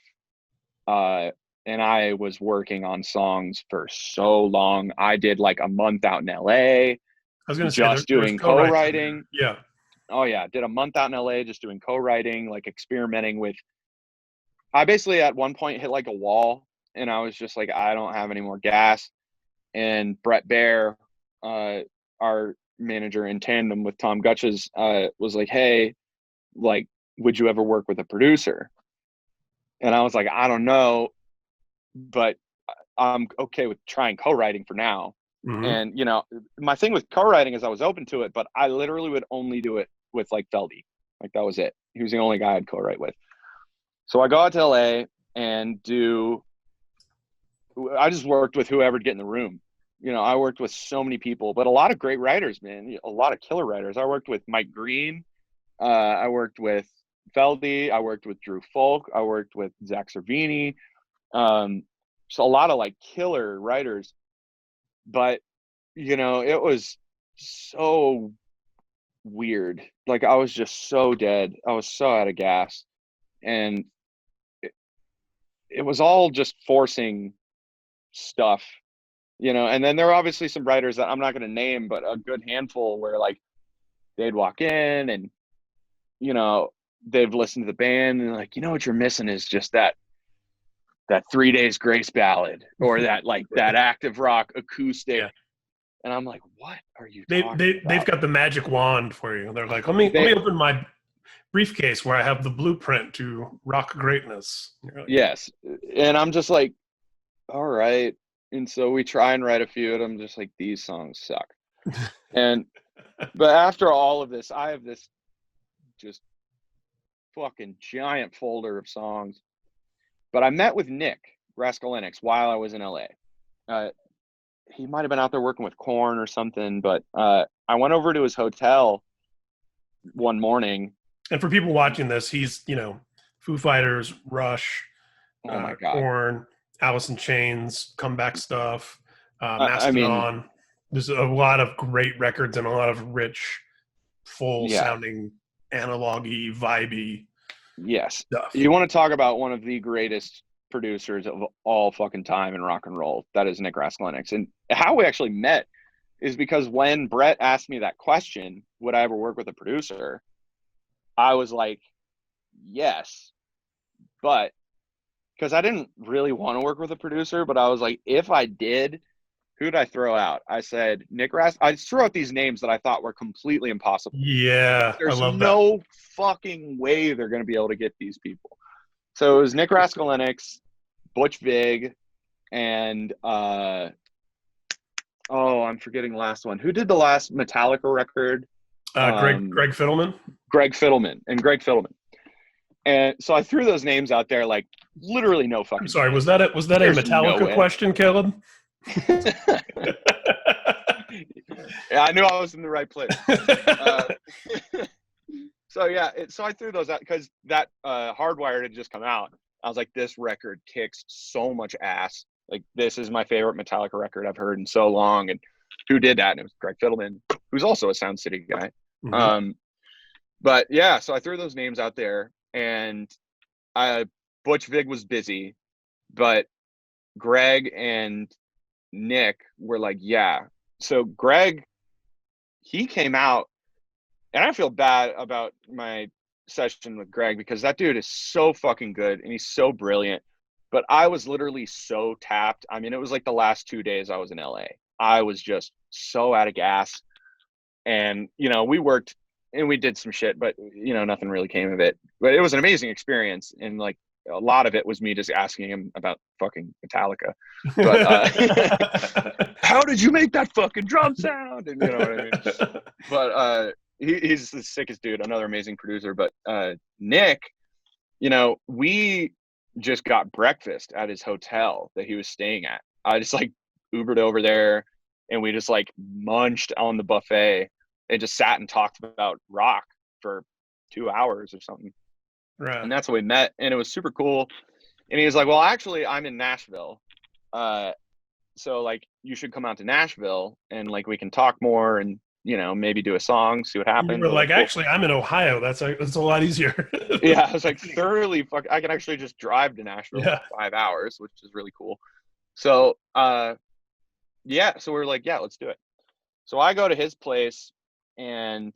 Uh, and I was working on songs for so long. I did like a month out in LA, I was gonna say just there's doing co-writes in there. co-writing. Yeah. Oh yeah, did a month out in LA just doing co-writing, like experimenting with. I basically at one point hit like a wall, and I was just like, I don't have any more gas. And Brett Baer, uh, our manager in tandem with Tom Gutches, was like, "Hey, like, would you ever work with a producer?" And I was like, "I don't know, but I'm okay with trying co-writing for now." Hmm. And you know, my thing with co-writing is I was open to it, but I literally would only do it with like Feldy. Like that was it. He was the only guy I'd co-write with. So I go out to LA and I just worked with whoever'd get in the room. You know, I worked with so many people, but a lot of great writers, man. A lot of killer writers. I worked with Mike Green. I worked with Feldy. I worked with Drew Folk. I worked with Zach Cervini. Um, so a lot of like killer writers, but you know, it was so weird. Like I was just so dead. I was so out of gas, and it was all just forcing stuff, you know. And then there are obviously some writers that I'm not going to name, but a good handful where like they'd walk in and you know they've listened to the band and like, you know, what you're missing is just that 3 Days Grace ballad or that like that Right. active rock acoustic. Yeah. And I'm like, what are you They talking they they've about? got the magic wand for you. They're like, let me They open my briefcase where I have the blueprint to rock greatness. You're like, yes, and I'm just like, all right. And so we try and write a few, and I'm just like, these songs suck. And but after all of this, I have this just fucking giant folder of songs. But I met with Nick Raskulinecz while I was in LA. Uh, he might have been out there working with Korn or something, but I went over to his hotel one morning. and for people watching this, he's Foo Fighters, Rush, Oh my God. Korn, Alice in Chains, comeback stuff, I mean, Mastodon. There's a lot of great records and a lot of rich, full yeah, sounding, analogy, vibey yes. stuff. You want to talk about one of the greatest producers of all fucking time in rock and roll? That is Nick Raskulinecz. And how we actually met is because when Brett asked me that question, would I ever work with a producer? I was like, yes, but because I didn't really want to work with a producer, but I was like, if I did, who'd I throw out? I said Nick Ras. I threw out these names that I thought were completely impossible. Yeah, I There's love that. no fucking way they're going to be able to get these people. So it was Nick Raskulinecz, Butch Vig, and I'm forgetting the last one. Who did the last Metallica record? Greg Fiddleman. Greg Fiddleman and Greg Fiddleman. And so I threw those names out there, like literally no fucking. I'm sorry, was chance. that a There's Metallica no question, Caleb? Yeah, I knew I was in the right place. So yeah, so I threw those out because that Hardwired had just come out. I was like, this record kicks so much ass. Like, this is my favorite Metallica record I've heard in so long. And who did that? And it was Greg Fiddleman, who's also a Sound City guy. Mm-hmm. But yeah, so I threw those names out there, and Butch Vig was busy, but Greg and Nick were like, yeah. So Greg, he came out, and I feel bad about my session with Greg because that dude is so fucking good and he's so brilliant. But I was literally so tapped. I mean, it was like the last 2 days I was in LA. I was just so out of gas. And, you know, we worked and we did some shit, but, you know, nothing really came of it. But it was an amazing experience. And like a lot of it was me just asking him about fucking Metallica. But how did you make that fucking drum sound? And you know what I mean? But he's the sickest dude, another amazing producer. But Nick, you know, we just got breakfast at his hotel that he was staying at. I just like Ubered over there and we just like munched on the buffet and just sat and talked about rock for 2 hours or something. Right. And that's how we met. And it was super cool. And he was like, well, actually, I'm in Nashville. So like, you should come out to Nashville and like, we can talk more and, you know, maybe do a song, see what happens. You were like, actually, I'm in Ohio. That's a lot easier. Yeah, I was like, thoroughly I can actually just drive to Nashville for 5 hours, which is really cool. So, yeah, so we were like, yeah, let's do it. So I go to his place and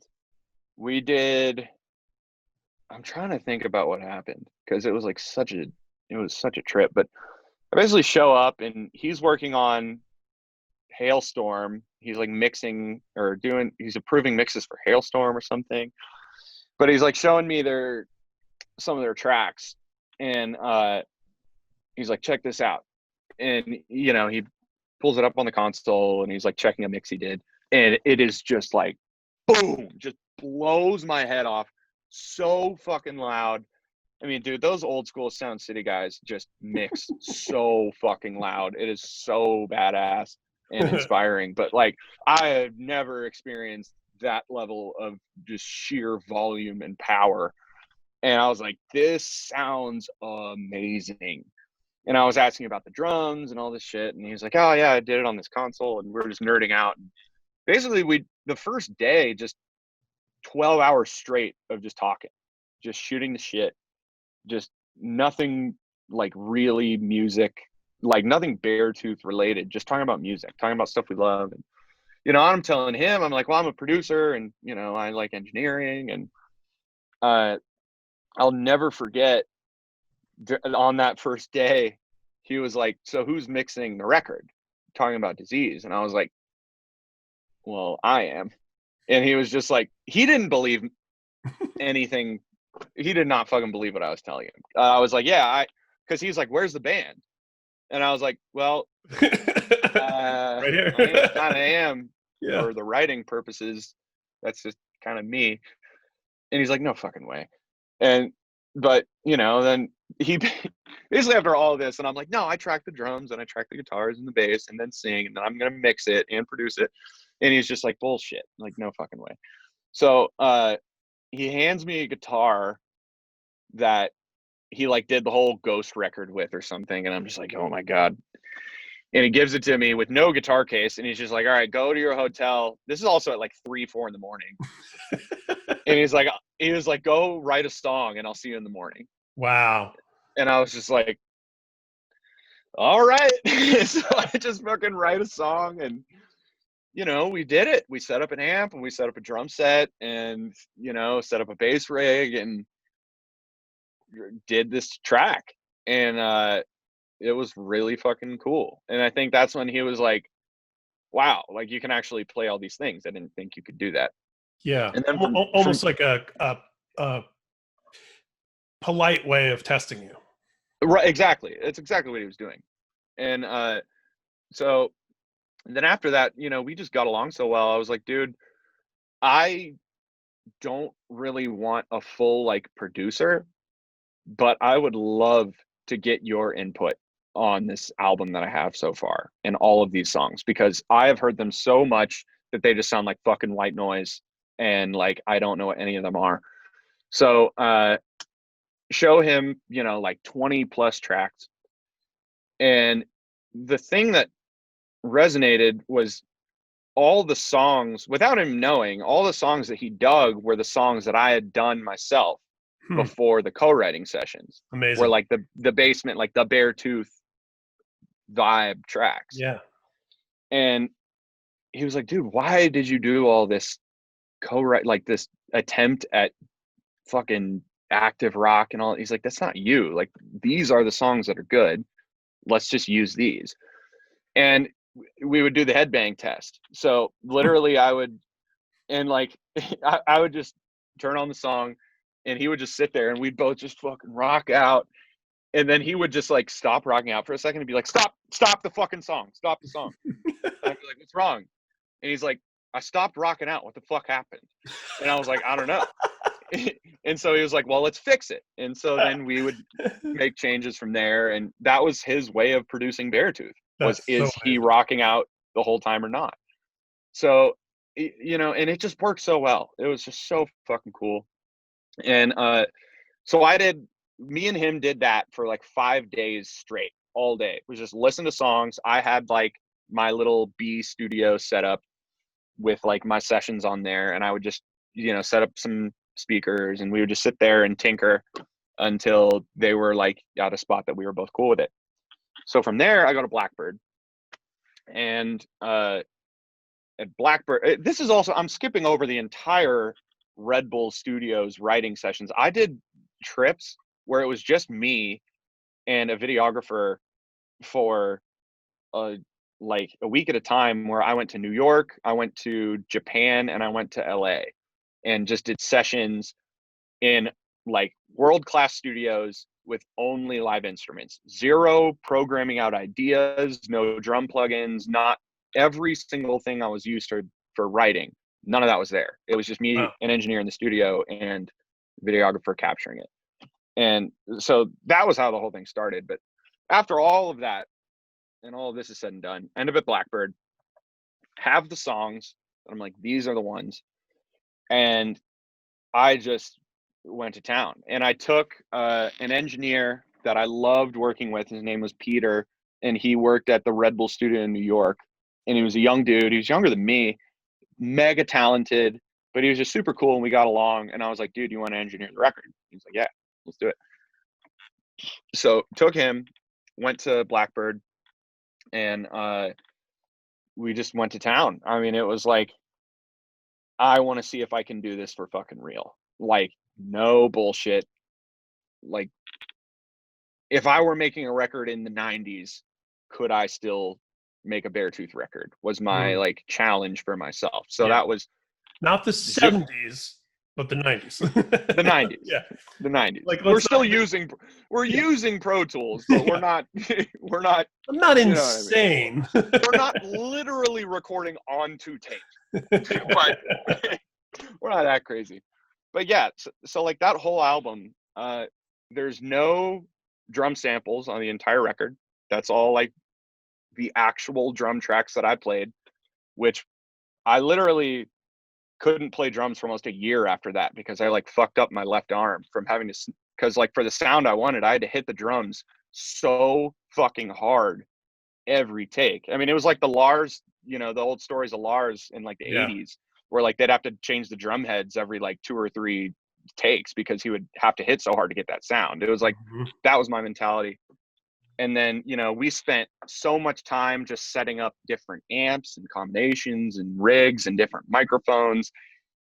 we did, I'm trying to think about what happened because it was such a trip, but I basically show up and he's working on Hailstorm. He's like mixing or he's approving mixes for Hailstorm or something. But he's like showing me some of their tracks. And he's like, check this out. And, you know, he pulls it up on the console and he's like checking a mix he did. And it is just like, boom, just blows my head off. So fucking loud. I mean, dude, those old school Sound City guys just mix so fucking loud. It is so badass and inspiring. But like, I have never experienced that level of just sheer volume and power. And I was like, this sounds amazing. And I was asking about the drums and all this shit. And he was like, oh yeah, I did it on this console. And we're just nerding out. And basically the first day, just 12 hours straight of just talking, just shooting the shit. Just nothing like really music, like nothing Beartooth related, just talking about music, talking about stuff we love. And, you know, I'm telling him, I'm like, well, I'm a producer and, you know, I like engineering. And I'll never forget on that first day, he was like, so who's mixing the record? Talking about Disease. And I was like, well, I am. And he was just like, he didn't believe anything. He did not fucking believe what I was telling him. I was like, yeah, because he's like, where's the band? And I was like, well, right here. I kind of am for the writing purposes. That's just kind of me. And he's like, no fucking way. But you know, then he basically after all of this, and I'm like, no, I track the drums and I track the guitars and the bass and then sing and then I'm gonna mix it and produce it. And he's just like, bullshit. Like, no fucking way. So he hands me a guitar that he like did the whole Ghost record with or something. And I'm just like, oh my God. And he gives it to me with no guitar case. And he's just like, all right, go to your hotel. This is also at like 3-4 in the morning. And he was like, go write a song and I'll see you in the morning. Wow. And I was just like, all right. So I just fucking write a song and, you know, we did it. We set up an amp and we set up a drum set and, you know, set up a bass rig and did this track. and it was really fucking cool. And I think that's when he was like, wow, like you can actually play all these things. I didn't think you could do that. Yeah, And then from almost like a polite way of testing you. right, exactly. It's exactly what he was doing. And so then after that, you know, we just got along so well. I was like, dude, I don't really want a full like producer, but I would love to get your input on this album that I have so far and all of these songs because I have heard them so much that they just sound like fucking white noise and like I don't know what any of them are. So show him, you know, like 20 plus tracks. And the thing that resonated was all the songs, without him knowing, all the songs that he dug were the songs that I had done myself Hmm. before the co-writing sessions. Were Amazing. like the basement, like the Beartooth vibe tracks. Yeah. And he was like, dude, why did you do all this co-write, like this attempt at fucking active rock and all? He's like, that's not you. Like, these are the songs that are good. Let's just use these. And we would do the headbang test. So literally I would, and like, I would just turn on the song and he would just sit there and we'd both just fucking rock out. And then he would just like stop rocking out for a second and be like, stop the fucking song. Stop the song. And I'd be like, what's wrong? And he's like, I stopped rocking out. What the fuck happened? And I was like, I don't know. And so he was like, well, let's fix it. And so then we would make changes from there. And that was his way of producing Beartooth was, That's so is he amazing. rocking out the whole time or not? So, you know, and it just worked so well. It was just so fucking cool. And so me and him did that for like 5 days straight, all day. We just listened to songs. I had like my little B studio set up with like my sessions on there, and I would just, you know, set up some speakers and we would just sit there and tinker until they were like at a spot that we were both cool with it. So from there, I go to Blackbird. And at Blackbird, this is also, I'm skipping over the entire Red Bull Studios writing sessions. I did trips where it was just me and a videographer for uh, like a week at a time, where I went to New York, I went to Japan, and I went to LA and just did sessions in like world-class studios with only live instruments, zero programming out ideas, no drum plugins, not every single thing I was used to for writing. None of that was there. It was just me, Wow. an engineer in the studio, and videographer capturing it. And so that was how the whole thing started. But after all of that, and all of this is said and done, end up at Blackbird, have the songs. I'm like, these are the ones. And I just went to town. And I took an engineer that I loved working with. His name was Peter, and he worked at the Red Bull studio in New York. And he was a young dude. He was younger than me, mega talented, but he was just super cool. And we got along. And I was like, dude, you want to engineer the record? He's like, yeah, let's do it. So took him, went to Blackbird, and we just went to town. I mean, it was like, I want to see if I can do this for fucking real. Like, no bullshit. Like, if I were making a record in the 90s, could I still make a Beartooth record? Was my Mm. like challenge for myself. So Yeah. that was Not the 70s, but the 90s. the 90s. Yeah. The 90s. Like, We're let's still not. using Yeah. using Pro Tools, but we're Yeah. not we're not, I'm not you know what I mean? insane. We're not literally recording onto tape. But we're not that crazy. But yeah, so like that whole album, there's no drum samples on the entire record. That's all like the actual drum tracks that I played, which I literally couldn't play drums for almost a year after that because I like fucked up my left arm from having to, because like for the sound I wanted, I had to hit the drums so fucking hard every take. I mean, it was like the Lars, you know, the old stories of Lars in like the Yeah. 80s, where like they'd have to change the drum heads every like 2 or 3 takes because he would have to hit so hard to get that sound. It was like, Mhm. that was my mentality. And then, you know, we spent so much time just setting up different amps and combinations and rigs and different microphones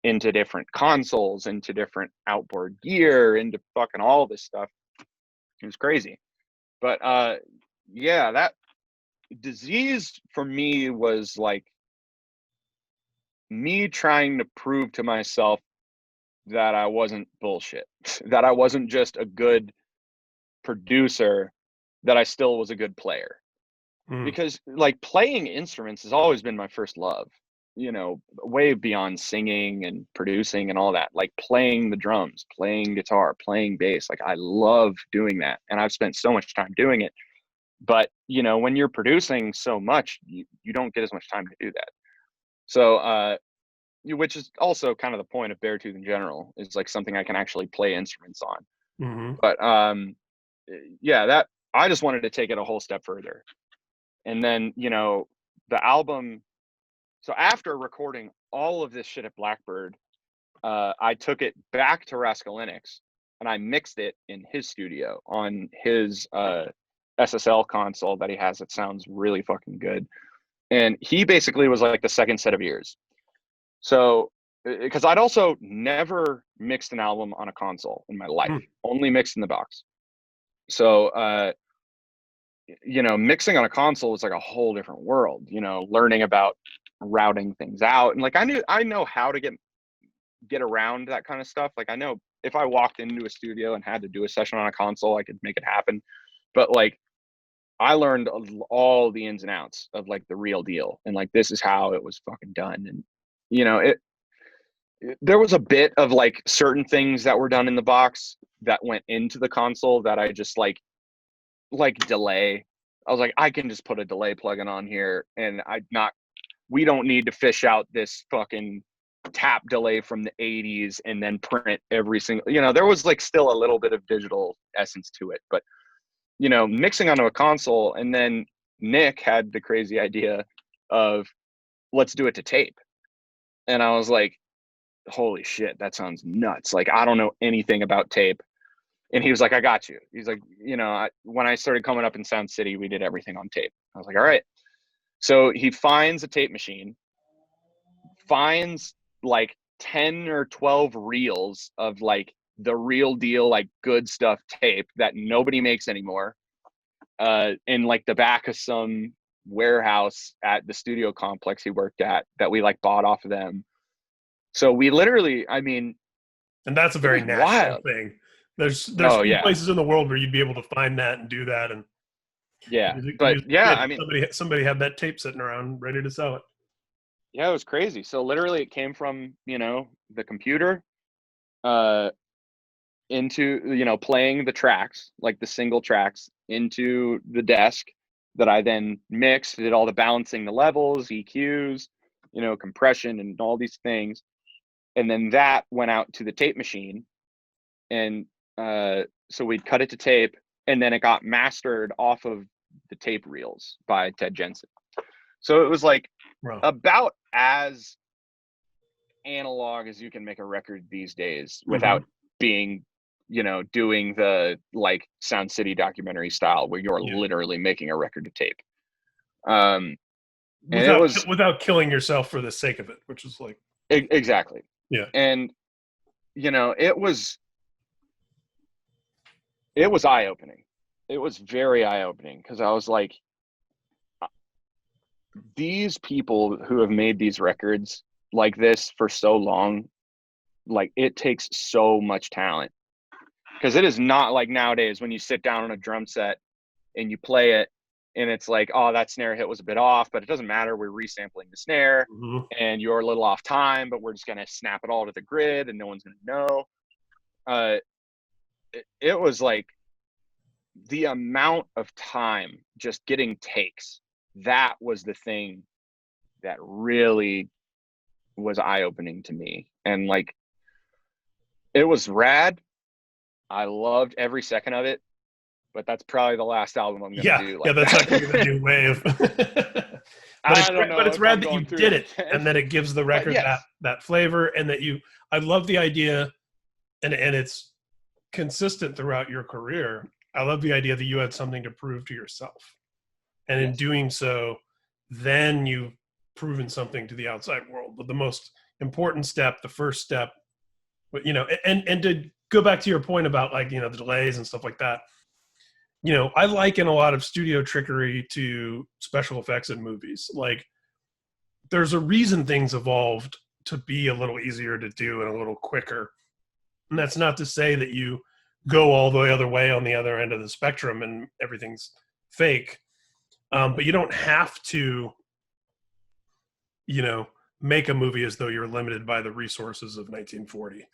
into different consoles, into different outboard gear, into fucking all this stuff. It was crazy. But yeah, that Disease for me was like me trying to prove to myself that I wasn't bullshit, that I wasn't just a good producer, that I still was a good player. Mm. Because like playing instruments has always been my first love, you know, way beyond singing and producing and all that. Like playing the drums, playing guitar, playing bass, like I love doing that, and I've spent so much time doing it. But you know, when you're producing so much, you don't get as much time to do that. So which is also kind of the point of Beartooth in general, is like something I can actually play instruments on. Mm-hmm. But yeah, that I just wanted to take it a whole step further. And then, you know, the album, so after recording all of this shit at Blackbird, I took it back to Rascal Linux and I mixed it in his studio on his SSL console that he has that sounds really fucking good. And he basically was like the second set of ears. So, because I'd also never mixed an album on a console in my life, only mixed in the box. So, you know, mixing on a console is like a whole different world, you know, learning about routing things out. And like, I know how to get around that kind of stuff. Like, I know if I walked into a studio and had to do a session on a console, I could make it happen. But like, I learned all the ins and outs of like the real deal. And like, this is how it was fucking done. And, you know, there was a bit of like certain things that were done in the box that went into the console that I just like delay. I was like, I can just put a delay plugin on here and we don't need to fish out this fucking tap delay from the 80s and then print every single, you know, there was like still a little bit of digital essence to it. But, you know, mixing onto a console, and then Nick had the crazy idea of let's do it to tape. And I was like, holy shit, that sounds nuts. Like, I don't know anything about tape. And he was like, I got you. He's like, you know, when I started coming up in Sound City, we did everything on tape. I was like, all right. So he finds a tape machine, finds like 10 or 12 reels of like the real deal, like good stuff tape that nobody makes anymore, in like the back of some warehouse at the studio complex he worked at that we like bought off of them. So we literally, I mean, And that's a it very was national wild. thing. There's Oh few yeah. places in the world where you'd be able to find that and do that. And Yeah. you But yeah, I mean, somebody had that tape sitting around ready to sell it. yeah, it was crazy. So literally it came from, you know, the computer uh into, you know, playing the tracks, like the single tracks, into the desk that I then mixed, did all the balancing, the levels, EQs, you know, compression and all these things. And then that went out to the tape machine. And so we'd cut it to tape, and then it got mastered off of the tape reels by Ted Jensen. So it was like Bro. about as analog as you can make a record these days without being, you know, doing the like Sound City documentary style where you're literally making a record to tape. And it was without killing yourself for the sake of it, which is like exactly. Yeah. And you know, it was eye-opening. It was very eye-opening, because I was like, these people who have made these records like this for so long, like it takes so much talent, because it is not like nowadays when you sit down on a drum set and you play it and it's like, oh, that snare hit was a bit off, but it doesn't matter, we're resampling the snare and you're a little off time, but we're just going to snap it all to the grid and no one's going to know. It was like the amount of time just getting takes, that was the thing that really was eye-opening to me. And like, it was rad. I loved every second of it, but that's probably the last album I'm gonna do. Like, that's not gonna be the new wave. But it's rad that you did it, and that it gives the record that flavor, and that I love the idea, and it's consistent throughout your career. I love the idea that you had something to prove to yourself, and in doing so, then you've proven something to the outside world. But the most important step, the first step, you know, and to go back to your point about like, you know, the delays and stuff like that, you know, I liken a lot of studio trickery to special effects in movies. Like, there's a reason things evolved to be a little easier to do and a little quicker. And that's not to say that you go all the other way on the other end of the spectrum and everything's fake. But you don't have to, you know, make a movie as though you're limited by the resources of 1940.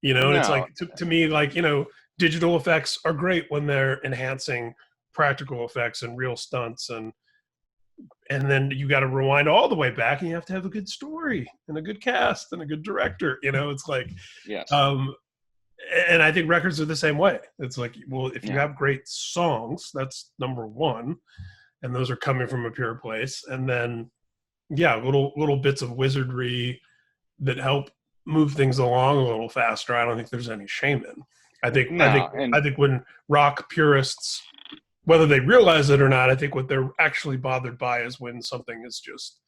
You know, and it's No, like, to me, like, you know, digital effects are great when they're enhancing practical effects and real stunts, and then you got to rewind all the way back and you have to have a good story and a good cast and a good director. You know, it's like, yes, um, and I think records are the same way. It's like, well, if you yeah, have great songs, that's number one, and those are coming from a pure place. And then, yeah, little bits of wizardry that help move things along a little faster. I don't think there's any shame in. I think I think no, and I think when rock purists, whether they realize it or not, I think what they're actually bothered by is when something is just,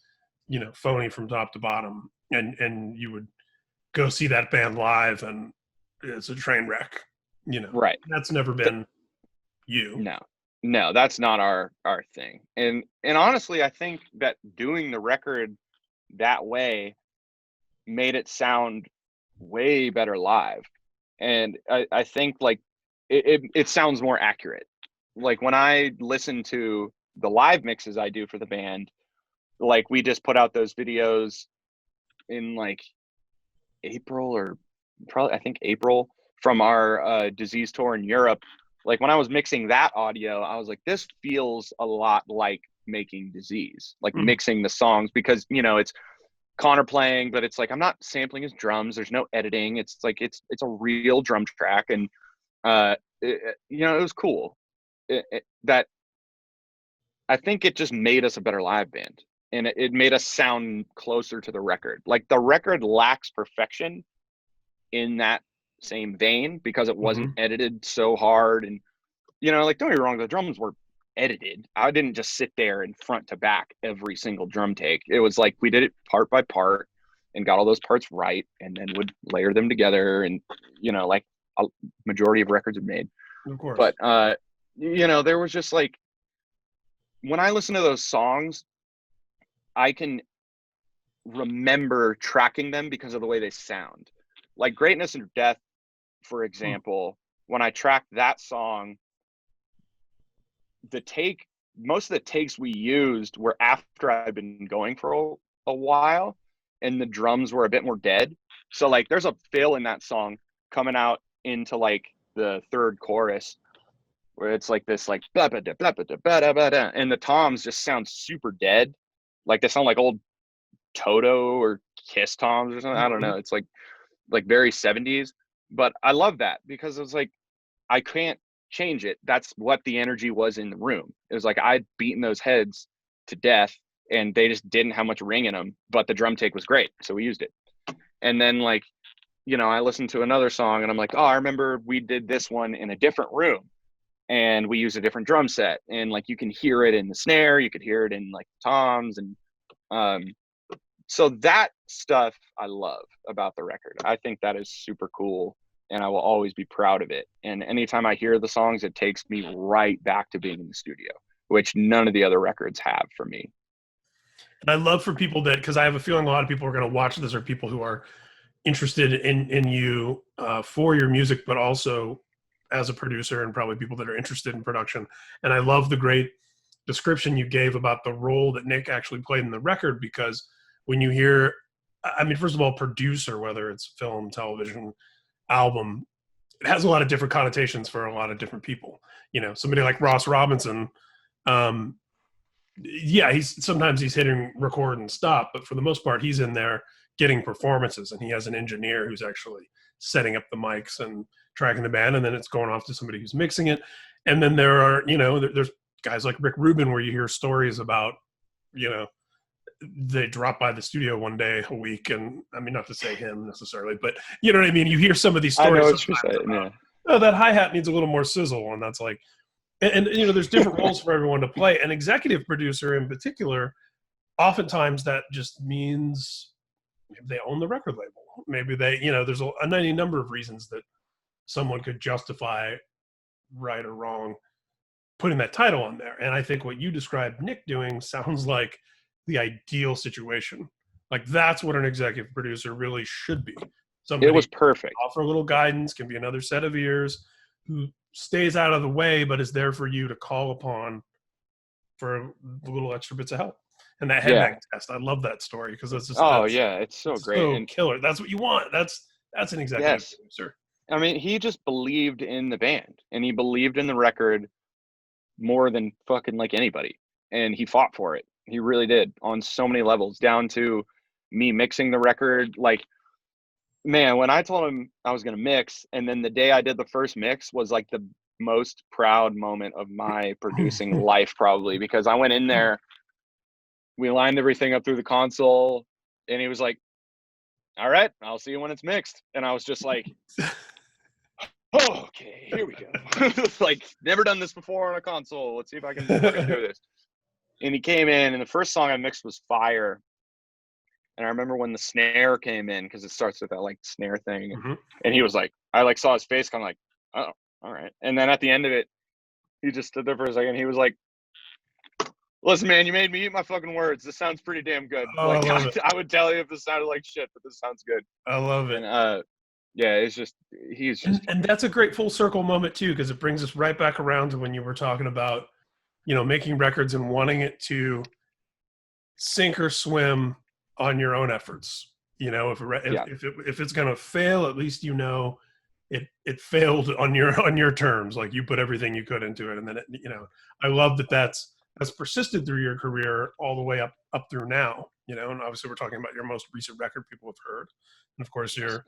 you know, phony from top to bottom, and you would go see that band live and it's a train wreck. You know, right. that's never Th- been you. no, no, that's not our thing. And honestly, I think that doing the record that way made it sound way better live. And I think like it sounds more accurate. Like when I listen to the live mixes I do for the band, like we just put out those videos in like April, or probably I think April, from our disease tour in Europe. Like when I was mixing that audio, I was like, this feels a lot like making disease, like Mm. mixing the songs, because you know it's Connor playing, but it's like I'm not sampling his drums. There's no editing. It's like it's a real drum track, and you know, it was cool. That I think it just made us a better live band, and it made us sound closer to the record. Like the record lacks perfection in that same vein because it wasn't Hmm. edited so hard, and you know, like don't get me wrong, the drums were edited. I didn't just sit there and front to back every single drum take. It was like we did it part by part and got all those parts right, and then would layer them together, and you know, like a majority of records are made. Of course. But you know, there was just like when I listen to those songs, I can remember tracking them because of the way they sound. Like Greatness and Death, for Mm. example, when I tracked that song, the take most of the takes we used were after I'd been going for a while, and the drums were a bit more dead. So like there's a fill in that song coming out into like the third chorus where it's like this like blah, blah, blah, blah, blah, blah, blah, blah, and the toms just sound super dead. Like they sound like old Toto or Kiss toms or something. I don't Mhm. know. It's like very 70s. But I love that because it's like I can't change it. That's what the energy was in the room. It was like I'd beaten those heads to death and they just didn't have much ring in them, but the drum take was great. So we used it. And then like, you know, I listened to another song and I'm like, oh, I remember we did this one in a different room and we used a different drum set. And like you can hear it in the snare, you could hear it in like the toms, and um so that stuff I love about the record. I think that is super cool and I will always be proud of it. And anytime I hear the songs, it takes me right back to being in the studio, which none of the other records have for me. And I love for people that, because I have a feeling a lot of people are going to watch this are people who are interested in you for your music, but also as a producer, and probably people that are interested in production. And I love the great description you gave about the role that Nick actually played in the record, because when you hear, I mean, first of all, producer, whether it's film, television, album, it has a lot of different connotations for a lot of different people. You know, somebody like Ross Robinson, um, yeah, he's hitting record and stop, but for the most part, he's in there getting performances, and he has an engineer who's actually setting up the mics and tracking the band, and then it's going off to somebody who's mixing it. And then there are, you know, there's guys like Rick Rubin where you hear stories about, you know, they drop by the studio one day a week, and I mean, not to say him necessarily, but you know what I mean. You hear some of these I know stories what you're sometimes saying. about, Yeah. oh, that hi hat needs a little more sizzle, and that's like, you know, there's different roles for everyone to play. An executive producer in particular, oftentimes that just means maybe they own the record label. Maybe they, you know, there's any number of reasons that someone could justify right or wrong putting that title on there. And I think what you described Nick doing sounds like the ideal situation. Like that's what an executive producer really should be. It Somebody was perfect. offer a little guidance, can be another set of ears who stays out of the way, but is there for you to call upon for little extra bits of help. And that Yeah. headbang test, I love that story because it's just Oh yeah, it's so it's great. so And killer. That's what you want. That's an executive yes, producer. I mean, he just believed in the band and he believed in the record more than fucking like anybody. And he fought for it. He really did on so many levels, down to me mixing the record. Like, man, when I told him I was going to mix, and then the day I did the first mix was like the most proud moment of my producing life, probably, because I went in there, we lined everything up through the console, and he was like, all right, I'll see you when it's mixed. And I was just like, oh, okay, here we go. Like, never done this before on a console. Let's see if I can fucking do this. And he came in, and the first song I mixed was Fire. And I remember when the snare came in, because it starts with that like snare thing. Mm-hmm. And he was like, I like saw his face kind of like, oh, all right. And then at the end of it, he just stood there for a second. He was like, listen, man, you made me eat my fucking words. This sounds pretty damn good. Oh, like, I would tell you if this sounded like shit, but this sounds good. I love it. And yeah, it's just, he's just. And that's a great full circle moment too, because it brings us right back around to when you were talking about, making records and wanting it to sink or swim on your own efforts. If it's going to fail, at least it failed on your terms. Like you put everything you could into it, and then I love that's persisted through your career all the way up through now. And obviously we're talking about your most recent record people have heard, and of course you're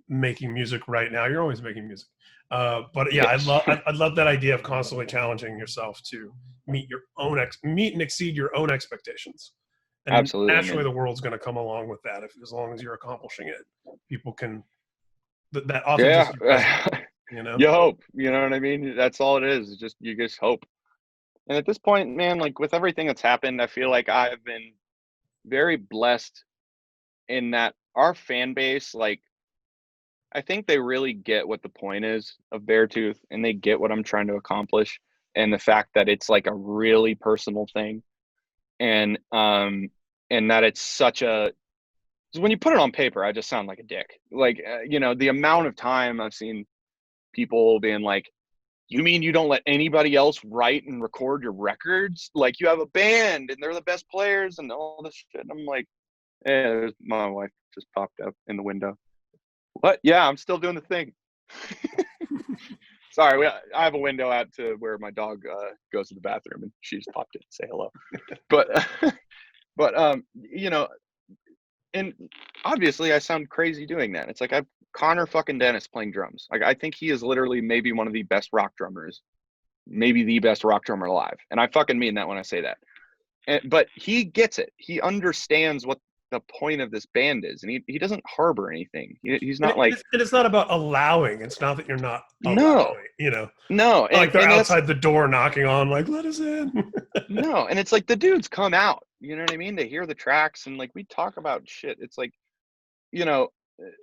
making music right now. You're always making music, but yeah, Yes. I love that idea of constantly challenging yourself to meet and exceed your own expectations. And Absolutely, naturally, man. the world's going to come along with that as long as you're accomplishing it. People can that authenticity. Yeah. Present, You hope. You know what I mean? That's all it is. Just you just hope. And at this point, man, like with everything that's happened, I feel like I've been very blessed in that our fan base, like, I think they really get what the point is of Beartooth, and they get what I'm trying to accomplish, and the fact that it's like a really personal thing, and that it's such a. 'Cause when you put it on paper, I just sound like a dick. Like, the amount of time I've seen people being like, you mean you don't let anybody else write and record your records? Like, you have a band and they're the best players and all this shit. And I'm like, there's my wife just popped up in the window. What? Yeah, I'm still doing the thing. Sorry, I have a window out to where my dog goes to the bathroom, and she just popped in to say hello. But, and obviously I sound crazy doing that. It's like I've Connor fucking Dennis playing drums. Like, I think he is literally maybe one of the best rock drummers, maybe the best rock drummer alive. And I fucking mean that when I say that. But he gets it. He understands what the point of this band is, and he doesn't harbor anything. He's not like. It's not about allowing. It's not that you're not No. allowing. No, like they're outside the door knocking on, like, let us in. No, and it's like the dudes come out. You know what I mean? They hear the tracks, and like we talk about shit. It's like,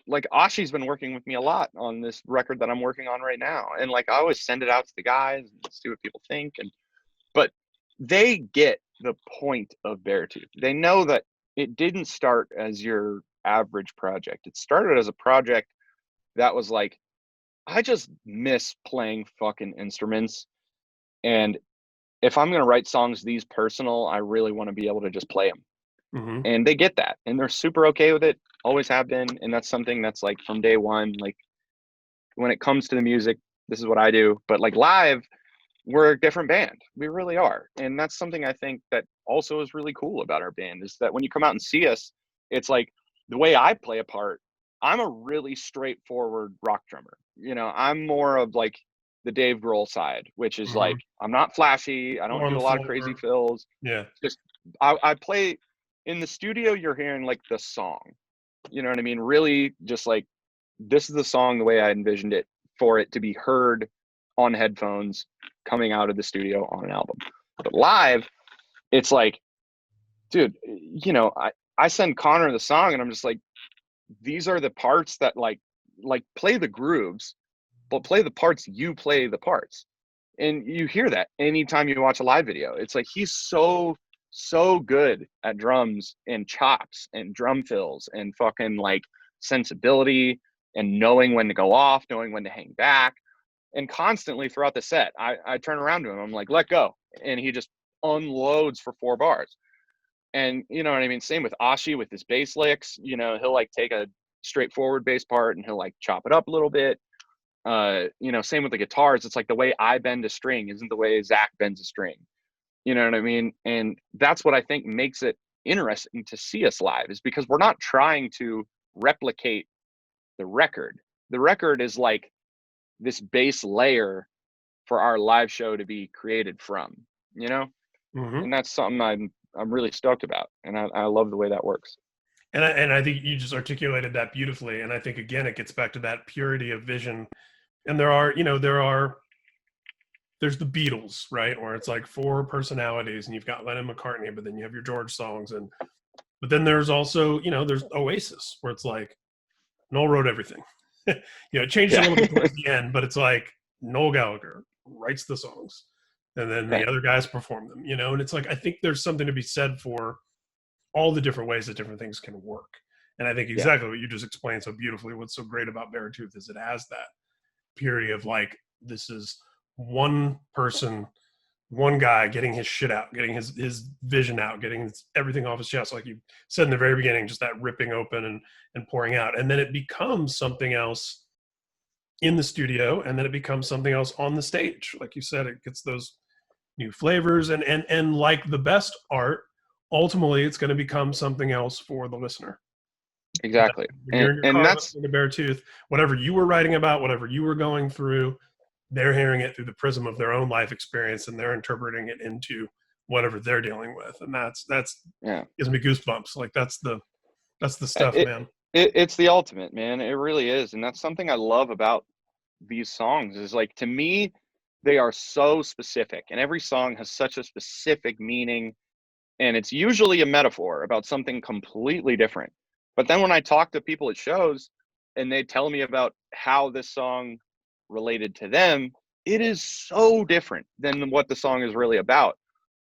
like Ashi's been working with me a lot on this record that I'm working on right now, and like I always send it out to the guys and see what people think, but they get the point of Beartooth. They know that it didn't start as your average project. It started as a project that was like, I just miss playing fucking instruments, and if I'm going to write songs these personal, I really want to be able to just play them. Mm-hmm. And they get that, and they're super okay with it, always have been. And that's something that's like from day one, like when it comes to the music, this is what I do. But like live, we're a different band. We really are. And that's something I think that also is really cool about our band, is that when you come out and see us, it's like the way I play a part, I'm a really straightforward rock drummer. I'm more of like the Dave Grohl side, which is like, I'm not flashy. I don't do a lot of crazy fills. Yeah. Just, I play in the studio. You're hearing like the song, you know what I mean? Really just like, this is the song the way I envisioned it for it to be heard on headphones coming out of the studio on an album. But live, it's like, dude, I send Connor the song and I'm just like, these are the parts that like play the grooves, but play the parts, you play the parts. And you hear that anytime you watch a live video. It's like he's so good at drums and chops and drum fills and fucking like sensibility and knowing when to go off, knowing when to hang back. And constantly throughout the set, I turn around to him, I'm like, let go. And he just unloads for 4 bars. And you know what I mean? Same with Ashi with his bass licks. You know, he'll like take a straightforward bass part and he'll like chop it up a little bit. You know, same with the guitars. It's like the way I bend a string isn't the way Zach bends a string. You know what I mean? And that's what I think makes it interesting to see us live, is because we're not trying to replicate the record. The record is like this base layer for our live show to be created from, you know? Mm-hmm. And that's something I'm really stoked about. And I love the way that works. And I think you just articulated that beautifully. And I think, again, it gets back to that purity of vision. And there's the Beatles, right? Where it's like 4 personalities and you've got Lennon, McCartney, but then you have your George songs. But then there's also, there's Oasis, where it's like Noel wrote everything. It changed a little bit towards the end, but it's like Noel Gallagher writes the songs and then the other guys perform them, and it's like, I think there's something to be said for all the different ways that different things can work. And I think exactly what you just explained so beautifully, what's so great about Beartooth is it has that purity of like, this is one person, one guy getting his shit out, getting his vision out, getting everything off his chest, like you said in the very beginning, just that ripping open and pouring out. And then it becomes something else in the studio, and then it becomes something else on the stage. Like you said, it gets those new flavors, and like the best art, ultimately it's going to become something else for the listener. Exactly. When you're in your car listening to Beartooth, whatever you were writing about, whatever you were going through, they're hearing it through the prism of their own life experience, and they're interpreting it into whatever they're dealing with. And that's gives me goosebumps. Like that's the stuff, man. It's the ultimate, man. It really is. And that's something I love about these songs, is like, to me, they are so specific, and every song has such a specific meaning, and it's usually a metaphor about something completely different. But then when I talk to people at shows and they tell me about how this song related to them, it is so different than what the song is really about.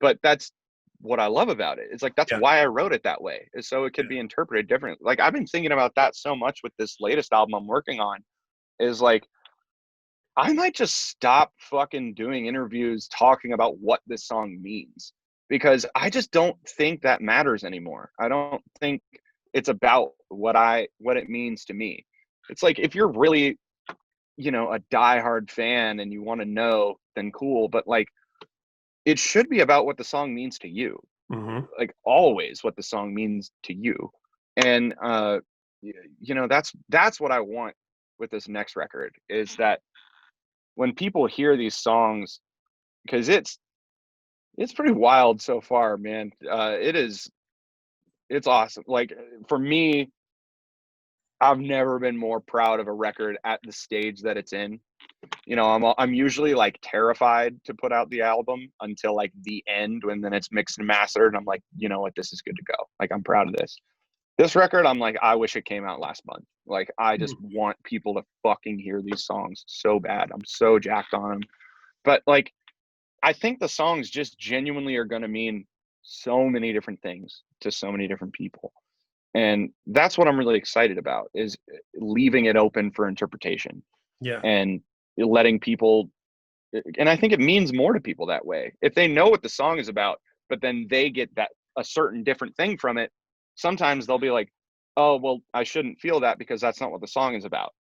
But that's what I love about it. It's like, that's why I wrote it that way, is so it could be interpreted differently. Like, I've been thinking about that so much with this latest album I'm working on, is like, I might just stop fucking doing interviews talking about what this song means, because I just don't think that matters anymore. I don't think it's about what it means to me. It's like, if you're really, a diehard fan and you want to know, then cool. But like, it should be about what the song means to you. Mm-hmm. Like, always what the song means to you. And, that's what I want with this next record, is that when people hear these songs, because it's pretty wild so far, man. It's awesome. Like, for me, I've never been more proud of a record at the stage that it's in. I'm usually like terrified to put out the album until like the end, when then it's mixed and mastered, and I'm like, you know what, this is good to go. Like, I'm proud of this. This record, I'm like, I wish it came out last month. Like, I just want people to fucking hear these songs so bad. I'm so jacked on them. But like, I think the songs just genuinely are going to mean so many different things to so many different people. And that's what I'm really excited about, is leaving it open for interpretation. Yeah. And letting people, and I think it means more to people that way. If they know what the song is about, but then they get a certain different thing from it, sometimes they'll be like, oh, well, I shouldn't feel that because that's not what the song is about.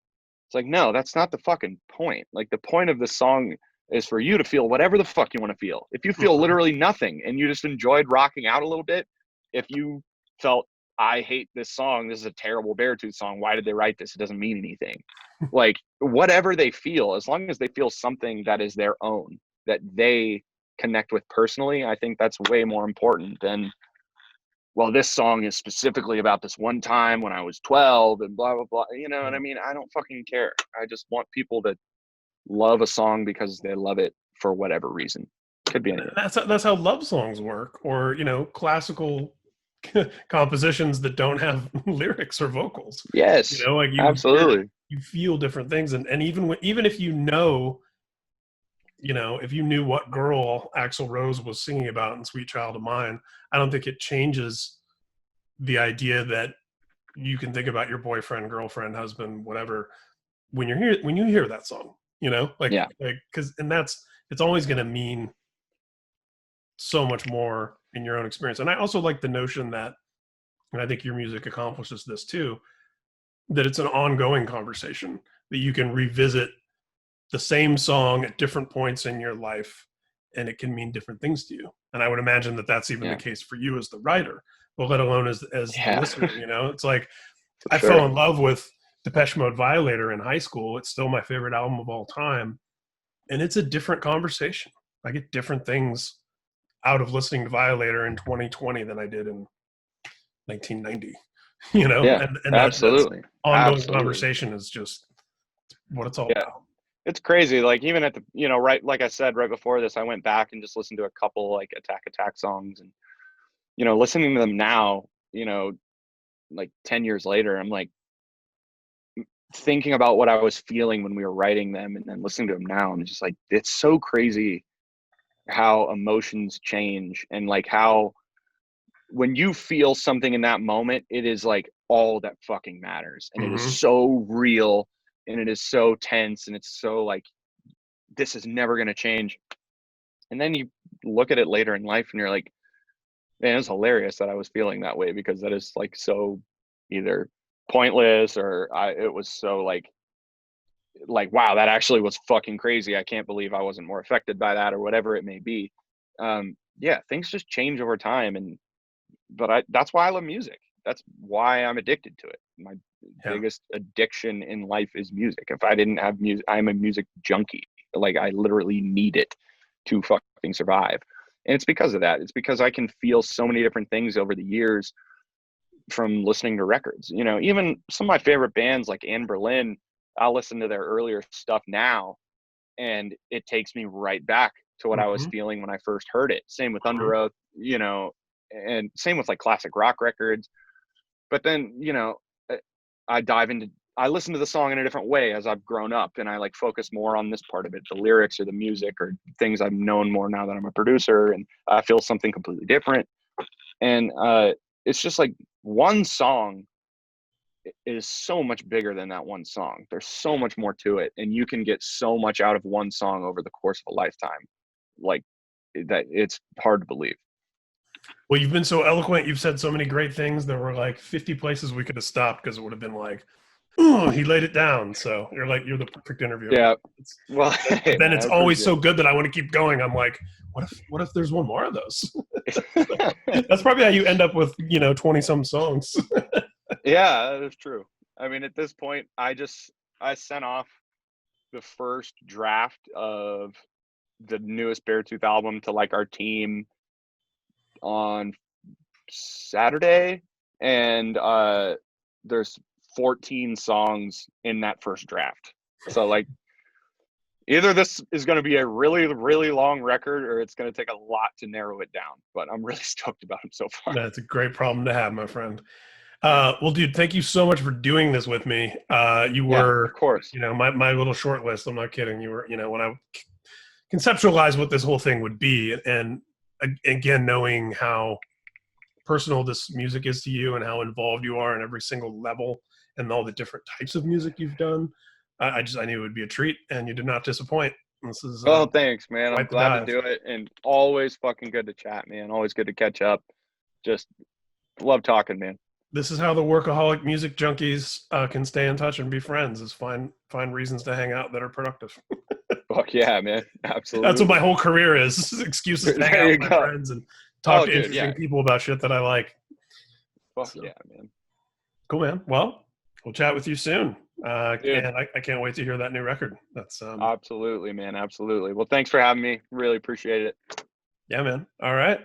It's like, no, that's not the fucking point. Like, the point of the song is for you to feel whatever the fuck you want to feel. If you feel literally nothing and you just enjoyed rocking out a little bit, if you felt, I hate this song, this is a terrible Beartooth song, why did they write this? It doesn't mean anything. Like, whatever they feel, as long as they feel something that is their own, that they connect with personally, I think that's way more important than, well, this song is specifically about this one time when I was 12 and blah, blah, blah. You know what I mean? I don't fucking care. I just want people to love a song because they love it for whatever reason. Could be anything. That's how love songs work, or classical compositions that don't have lyrics or vocals. Yes, absolutely. You feel different things, and even if you know, if you knew what girl Axl Rose was singing about in Sweet Child of Mine, I don't think it changes the idea that you can think about your boyfriend, girlfriend, husband, whatever, when you hear that song, you know, like, Yeah. cause, and it's always going to mean so much more in your own experience. And I also like the notion that, and I think your music accomplishes this too, that it's an ongoing conversation, that you can revisit the same song at different points in your life and it can mean different things to you. And I would imagine that that's even the Yeah. case for you as the writer, but let alone as the Yeah. listener, you know. It's like For I sure. fell in love with Depeche Mode Violator in high school. It's still my favorite album of all time, and it's a different conversation. I get different things out of listening to Violator in 2020 than I did in 1990. You know, Yeah. and that's Absolutely. ongoing Absolutely. conversation is just what it's all Yeah. about. It's crazy. Like even at the, you know, right, like I said right before this, I went back and just listened to a couple like Attack songs, and you know, listening to them now, you know, like 10 years later, I'm like thinking about what I was feeling when we were writing them, and then listening to them now, and it's just like, it's so crazy how emotions change, and like how when you feel something in that moment, it is like all that fucking matters, and it is Mm-hmm. so real, and it is so tense, and it's so like, this is never going to change. And then you look at it later in life and you're like, man, it's hilarious that I was feeling that way, because that is like so either pointless or it was so like, wow, that actually was fucking crazy. I can't believe I wasn't more affected by that, or whatever it may be. Yeah, things just change over time. But that's why I love music. That's why I'm addicted to it. My biggest addiction in life is music. If I didn't have music, I'm a music junkie. Like I literally need it to fucking survive. And it's because of that. It's because I can feel so many different things over the years from listening to records. You know, even some of my favorite bands like Anne Berlin, I'll listen to their earlier stuff now, and it takes me right back to what I was Mm-hmm. feeling when I first heard it. Same with Mm-hmm. Underoath, you know, and same with like classic rock records. But then, you know, I listen to the song in a different way as I've grown up, and I like focus more on this part of it, the lyrics or the music or things I've known more now that I'm a producer, and I feel something completely different. And it's just like one song is so much bigger than that one song. There's so much more to it, and you can get so much out of one song over the course of a lifetime. Like that, it's hard to believe. Well, you've been so eloquent. You've said so many great things. There were like 50 places we could have stopped because it would have been like, oh, he laid it down. So you're the perfect interviewer. Yeah. It's, Well, but hey, then man, it's I always appreciate so good that I want to keep going. I'm like, what if there's one more of those? it. That's probably how you end up with, 20 some songs. Yeah, that is true. I mean, at this point, I sent off the first draft of the newest Beartooth album to like our team on Saturday, and there's 14 songs in that first draft. So like, either this is going to be a really, really long record, or it's going to take a lot to narrow it down. But I'm really stoked about it so far. That's a great problem to have, my friend. Well, dude, thank you so much for doing this with me. You Yeah, were, of course. my little short list. I'm not kidding. You were, when I conceptualized what this whole thing would be, and again, knowing how personal this music is to you and how involved you are in every single level and all the different types of music you've done, I knew it would be a treat, and you did not disappoint. This is Oh, thanks, man. I'm quite the glad to dive. do it, and always fucking good to chat, man. Always good to catch up. Just love talking, man. This is how the workaholic music junkies can stay in touch and be friends, is find reasons to hang out that are productive. Fuck yeah, man. That's what my Absolutely. whole career is: excuses to hang There out you with my go. friends and talk Oh, to dude, interesting yeah. people about shit that I like. Fuck So yeah, man. cool, man. Well, we'll chat with you soon. Dude, And I can't wait to hear that new record. That's absolutely, man. Absolutely. Well, thanks for having me. Really appreciate it. yeah, man. All right.